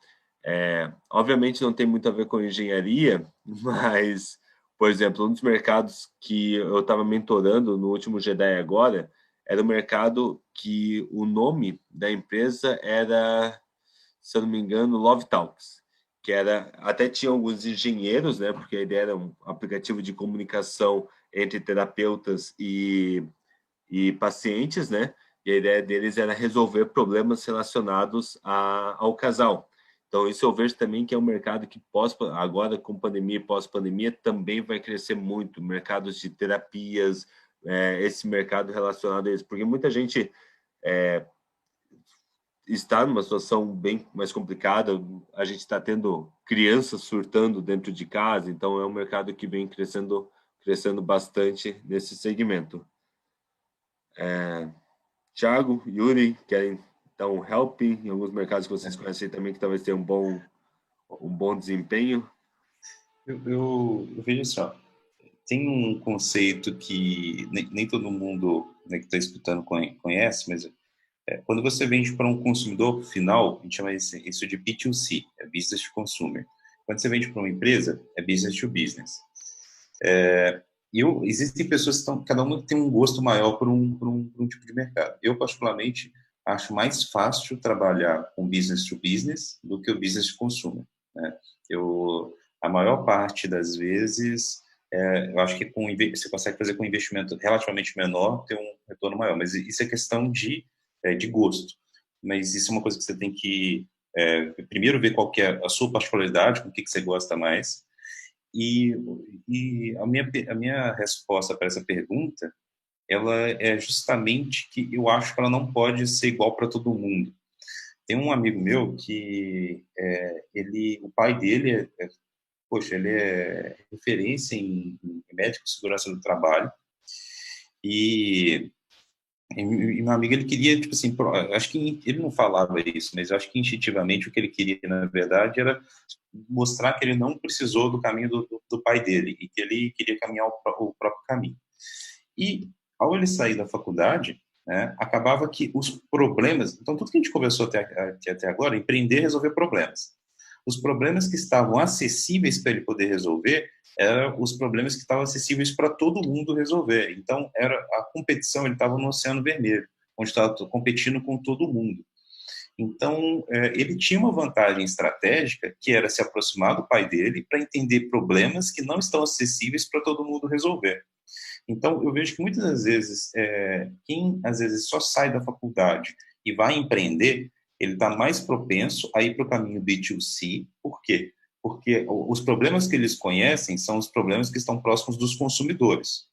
Obviamente não tem muito a ver com engenharia, mas, por exemplo, um dos mercados que eu estava mentorando no último Jedi agora era o mercado que o nome da empresa era, se eu não me engano, Love Talks, que era, até tinha alguns engenheiros, né, porque a ideia era um aplicativo de comunicação entre terapeutas e pacientes, né, e a ideia deles era resolver problemas relacionados ao casal. Então, isso eu vejo também que é um mercado que agora com pandemia e pós-pandemia também vai crescer muito. Mercados de terapias, esse mercado relacionado a isso. Porque muita gente está numa situação bem mais complicada. A gente está tendo crianças surtando dentro de casa. Então, é um mercado que vem crescendo bastante nesse segmento. Thiago, Yuri, querem Então, help em alguns mercados que vocês conhecem também, que talvez tenha um bom desempenho. Eu vejo assim, ó, tem um conceito que nem todo mundo, né, que está escutando conhece, mas quando você vende para um consumidor final, a gente chama isso de B2C, é Business to Consumer. Quando você vende para uma empresa, é Business to Business. Existem pessoas que estão, cada uma tem um gosto maior por um tipo de mercado. Eu, particularmente, acho mais fácil trabalhar com Business to Business do que o Business to Consumer, né? A maior parte das vezes, eu acho que você consegue fazer com um investimento relativamente menor, ter um retorno maior. Mas isso é questão de gosto. Mas isso é uma coisa que você tem que primeiro ver qual que é a sua particularidade, com o que você gosta mais. E a minha resposta para essa pergunta, ela é justamente que eu acho que ela não pode ser igual para todo mundo. Tem um amigo meu que o pai dele ele é referência em médico de segurança do trabalho e meu amigo, ele queria, tipo assim, acho que ele não falava isso, mas eu acho que instintivamente o que ele queria, na verdade, era mostrar que ele não precisou do caminho do pai dele e que ele queria caminhar o próprio caminho. E, ao ele sair da faculdade, né, acabava que os problemas... Então, tudo que a gente conversou até agora, empreender, resolver problemas. Os problemas que estavam acessíveis para ele poder resolver eram os problemas que estavam acessíveis para todo mundo resolver. Então, a competição, ele estava no Oceano Vermelho, onde estava competindo com todo mundo. Então, ele tinha uma vantagem estratégica, que era se aproximar do pai dele para entender problemas que não estão acessíveis para todo mundo resolver. Então, eu vejo que muitas das vezes, quem às vezes só sai da faculdade e vai empreender, ele está mais propenso a ir para o caminho B2C. Por quê? Porque os problemas que eles conhecem são os problemas que estão próximos dos consumidores.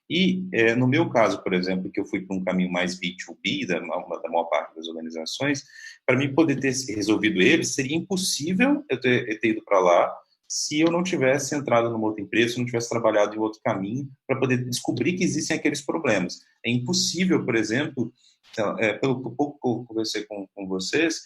E, no meu caso, por exemplo, que eu fui para um caminho mais B2B, da maior parte das organizações, para mim poder ter resolvido eles, seria impossível eu ter ido para lá se eu não tivesse entrado numa outra empresa, se eu não tivesse trabalhado em outro caminho, para poder descobrir que existem aqueles problemas. É impossível, por exemplo, pelo pouco que eu conversei com vocês,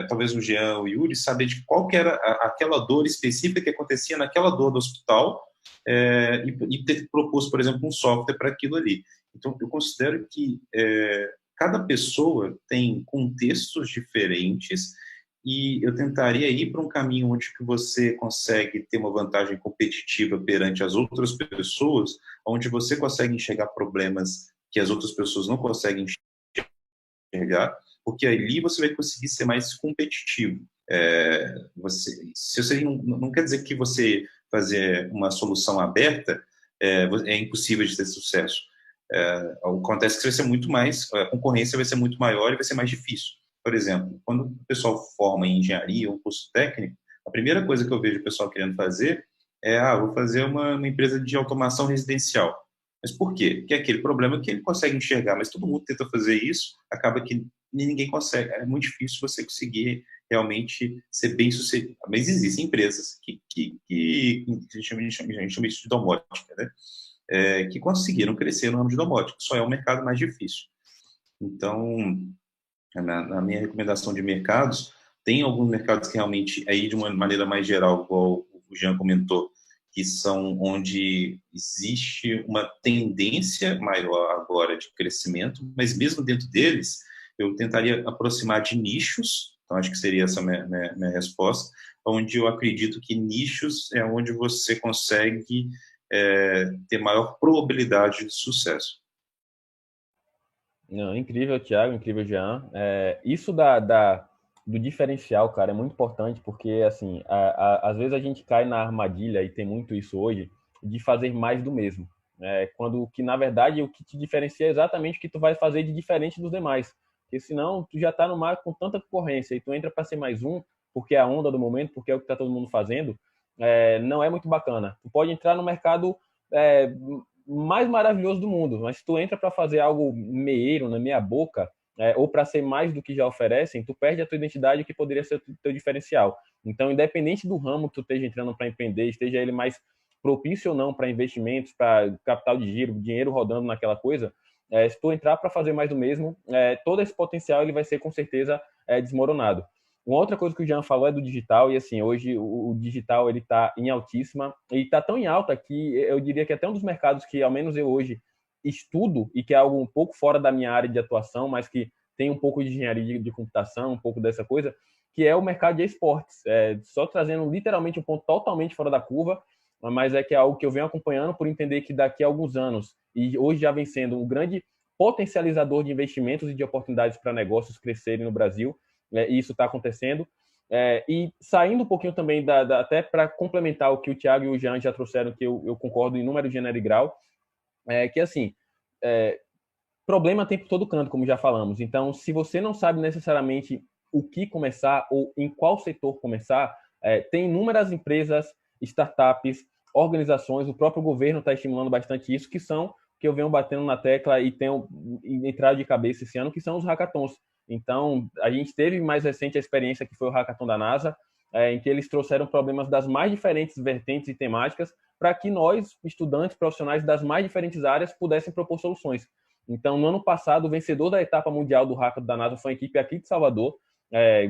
talvez o Jean, o Yuri, saber de qual que era aquela dor específica que acontecia naquela dor do hospital, e ter proposto, por exemplo, um software para aquilo ali. Então, eu considero que cada pessoa tem contextos diferentes e eu tentaria ir para um caminho onde que você consegue ter uma vantagem competitiva perante as outras pessoas, onde você consegue enxergar problemas que as outras pessoas não conseguem enxergar, porque ali você vai conseguir ser mais competitivo. Se você não quer dizer que você fazer uma solução aberta é impossível de ter sucesso. Acontece que vai ser muito mais, a concorrência vai ser muito maior e vai ser mais difícil. Por exemplo, quando o pessoal forma em engenharia ou um curso técnico, a primeira coisa que eu vejo o pessoal querendo fazer vou fazer uma empresa de automação residencial. Mas por quê? Porque é aquele problema que ele consegue enxergar, mas todo mundo tenta fazer isso, acaba que ninguém consegue. É muito difícil você conseguir realmente ser bem sucedido. Mas existem empresas que a gente chama isso de domótica, né? Que conseguiram crescer no ramo de domótica. Só é um mercado mais difícil. Então, na minha recomendação de mercados, tem alguns mercados que realmente, aí de uma maneira mais geral, igual o Jean comentou, que são onde existe uma tendência maior agora de crescimento, mas mesmo dentro deles, eu tentaria aproximar de nichos, então acho que seria essa minha resposta, onde eu acredito que nichos é onde você consegue ter maior probabilidade de sucesso. Não, incrível, Thiago, incrível, Jean. Isso do diferencial, cara, é muito importante porque, assim, às vezes a gente cai na armadilha, e tem muito isso hoje, de fazer mais do mesmo. Quando que, na verdade, o que te diferencia é exatamente o que tu vai fazer de diferente dos demais. Porque senão tu já tá no mar com tanta concorrência e tu entra para ser mais um, porque é a onda do momento, porque é o que tá todo mundo fazendo, não é muito bacana. Tu pode entrar no mercado mais maravilhoso do mundo, mas se tu entra para fazer algo meieiro, na meia boca, ou para ser mais do que já oferecem, tu perde a tua identidade, que poderia ser o teu diferencial. Então, independente do ramo que tu esteja entrando para empreender, esteja ele mais propício ou não para investimentos, para capital de giro, dinheiro rodando naquela coisa, Se tu entrar para fazer mais do mesmo, todo esse potencial ele vai ser com certeza desmoronado. Uma outra coisa que o Jean falou é do digital, e assim, hoje o digital ele está em altíssima, e está tão em alta que eu diria que até um dos mercados que, ao menos eu hoje, estudo, e que é algo um pouco fora da minha área de atuação, mas que tem um pouco de engenharia de computação, um pouco dessa coisa, que é o mercado de esportes. Só trazendo literalmente um ponto totalmente fora da curva, mas é que é algo que eu venho acompanhando por entender que daqui a alguns anos, e hoje já vem sendo um grande potencializador de investimentos e de oportunidades para negócios crescerem no Brasil, e isso está acontecendo. E saindo um pouquinho também, até para complementar o que o Thiago e o Jean já trouxeram, que eu concordo em número, gênero e grau, que assim, problema tem por todo canto, como já falamos. Então, se você não sabe necessariamente o que começar ou em qual setor começar, tem inúmeras empresas, startups, organizações, o próprio governo está estimulando bastante isso, que são, que eu venho batendo na tecla e tenho entrado de cabeça esse ano, que são os hackathons. Então, a gente teve mais recente a experiência que foi o hackathon da NASA, em que eles trouxeram problemas das mais diferentes vertentes e temáticas para que nós, estudantes, profissionais das mais diferentes áreas, pudessem propor soluções. Então, no ano passado, o vencedor da etapa mundial do hackathon da NASA foi a equipe aqui de Salvador,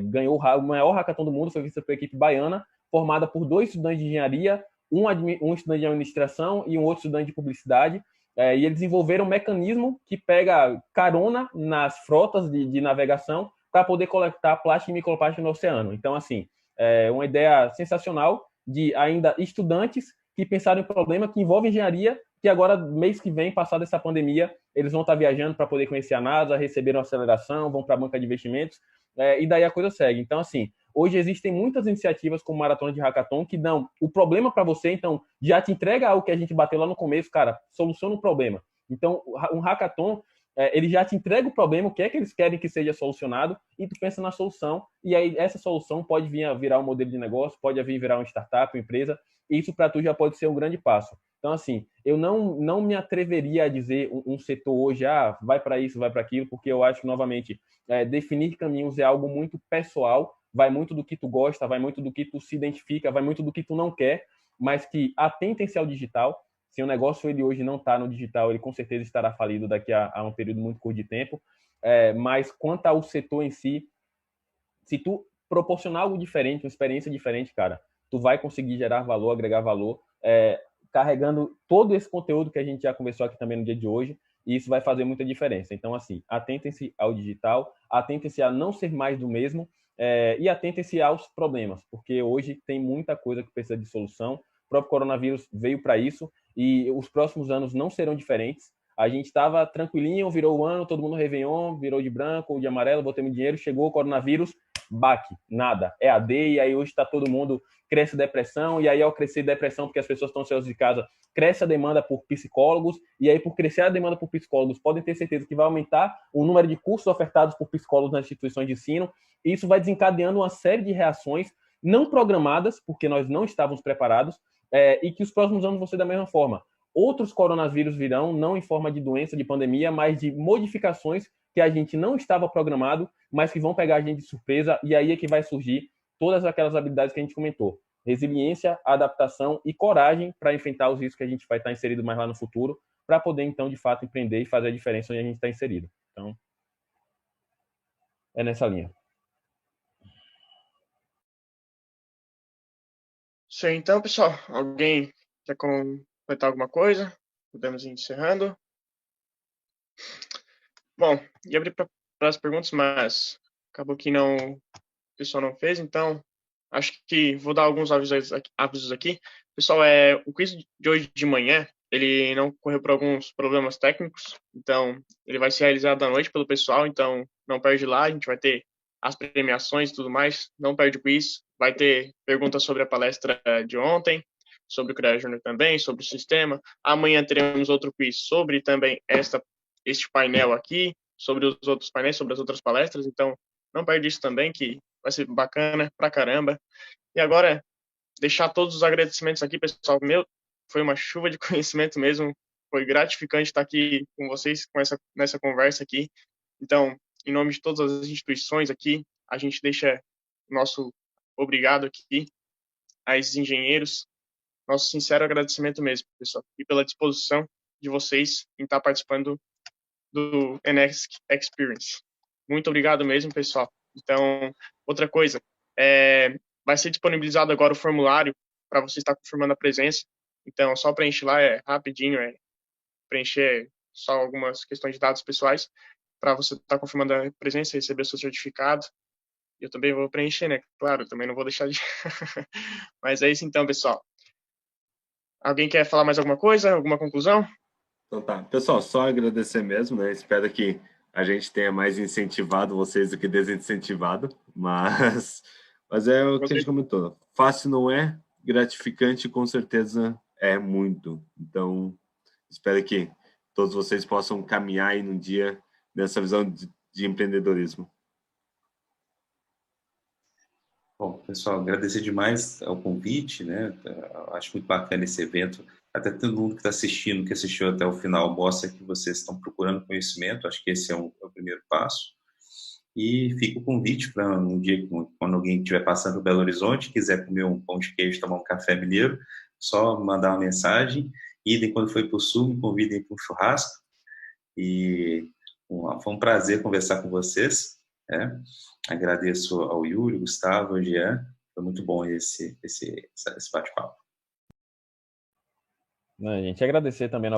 ganhou o maior hackathon do mundo, foi vencido pela equipe baiana, formada por 2 estudantes de engenharia, um estudante de administração e um outro estudante de publicidade, e eles desenvolveram um mecanismo que pega carona nas frotas de navegação para poder coletar plástico e microplástico no oceano. Então, assim, uma ideia sensacional de ainda estudantes que pensaram em problema que envolve engenharia, que agora, mês que vem, passada essa pandemia, eles vão estar viajando para poder conhecer a NASA, receberam aceleração, vão para a banca de investimentos, e daí a coisa segue. Então, assim, hoje existem muitas iniciativas como Maratona de Hackathon que dão o problema para você, então já te entrega algo que a gente bateu lá no começo, cara, soluciona o problema. Então, um hackathon, ele já te entrega o problema, o que é que eles querem que seja solucionado, e tu pensa na solução, e aí essa solução pode vir a virar um modelo de negócio, pode vir a virar uma startup, uma empresa, e isso para tu já pode ser um grande passo. Então, assim, eu não me atreveria a dizer um setor hoje, vai para isso, vai para aquilo, porque eu acho que, novamente, definir caminhos é algo muito pessoal, vai muito do que tu gosta, vai muito do que tu se identifica, vai muito do que tu não quer, mas que atentem-se ao digital. Se o negócio ele hoje não está no digital, ele com certeza estará falido daqui a um período muito curto de tempo. Mas quanto ao setor em si, se tu proporcionar algo diferente, uma experiência diferente, cara, tu vai conseguir gerar valor, agregar valor, carregando todo esse conteúdo que a gente já conversou aqui também no dia de hoje, e isso vai fazer muita diferença. Então, assim, atentem-se ao digital, atentem-se a não ser mais do mesmo, e atentem-se aos problemas, porque hoje tem muita coisa que precisa de solução. O próprio coronavírus veio para isso, e os próximos anos não serão diferentes. A gente estava tranquilinho, virou o ano, todo mundo Réveillon, virou de branco ou de amarelo, botamos dinheiro, chegou o coronavírus, baque, nada, AD, e aí hoje está todo mundo, cresce depressão, e aí ao crescer depressão, porque as pessoas estão ansiosas de casa, cresce a demanda por psicólogos, e aí por crescer a demanda por psicólogos, podem ter certeza que vai aumentar o número de cursos ofertados por psicólogos nas instituições de ensino, e isso vai desencadeando uma série de reações não programadas, porque nós não estávamos preparados, e que os próximos anos vão ser da mesma forma. Outros coronavírus virão, não em forma de doença, de pandemia, mas de modificações que a gente não estava programado, mas que vão pegar a gente de surpresa, e aí é que vai surgir todas aquelas habilidades que a gente comentou. Resiliência, adaptação e coragem para enfrentar os riscos que a gente vai estar inserido mais lá no futuro, para poder, então, de fato, empreender e fazer a diferença onde a gente está inserido. Então, é nessa linha. Sim, então, pessoal, alguém quer completar alguma coisa? Podemos ir encerrando. Bom, ia abrir para as perguntas, mas acabou que o pessoal não fez, então acho que vou dar alguns avisos aqui. Pessoal, o quiz de hoje de manhã, ele não correu por alguns problemas técnicos, então ele vai ser realizado à noite pelo pessoal, então não perde lá, a gente vai ter as premiações e tudo mais, não perde o quiz, vai ter perguntas sobre a palestra de ontem, sobre o CREA Júnior também, sobre o sistema. Amanhã teremos outro quiz sobre também este painel aqui, sobre os outros painéis, sobre as outras palestras, então não perde isso também, que vai ser bacana pra caramba. E agora, deixar todos os agradecimentos aqui, pessoal. Foi uma chuva de conhecimento mesmo, foi gratificante estar aqui com vocês nessa conversa aqui. Então, em nome de todas as instituições aqui, a gente deixa o nosso obrigado aqui a esses engenheiros, nosso sincero agradecimento mesmo, pessoal, e pela disposição de vocês em estar participando do NX Experience. Muito obrigado mesmo, pessoal. Então, outra coisa, vai ser disponibilizado agora o formulário para você estar confirmando a presença. Então, só preencher lá, rapidinho, preencher só algumas questões de dados pessoais para você estar confirmando a presença e receber o seu certificado. Eu também vou preencher, né? Claro, também não vou deixar de... Mas é isso então, pessoal. Alguém quer falar mais alguma coisa? Alguma conclusão? Então tá. Pessoal, só agradecer mesmo, né? Espero que a gente tenha mais incentivado vocês do que desincentivado, mas é o que a gente comentou. Fácil não é, gratificante com certeza é muito. Então, espero que todos vocês possam caminhar aí num dia nessa visão de empreendedorismo. Bom, pessoal, agradecer demais ao convite, né? Acho muito bacana esse evento. Até todo mundo que está assistindo, que assistiu até o final, mostra que vocês estão procurando conhecimento. Acho que esse é o primeiro passo. E fica o convite para um dia, quando alguém estiver passando por Belo Horizonte, quiser comer um pão de queijo, tomar um café mineiro, só mandar uma mensagem. Idem quando for para o Sul, me convidem para um churrasco. E foi um prazer conversar com vocês, né? Agradeço ao Yuri, Gustavo, ao Jean. Foi muito bom esse bate-papo. A gente agradecer também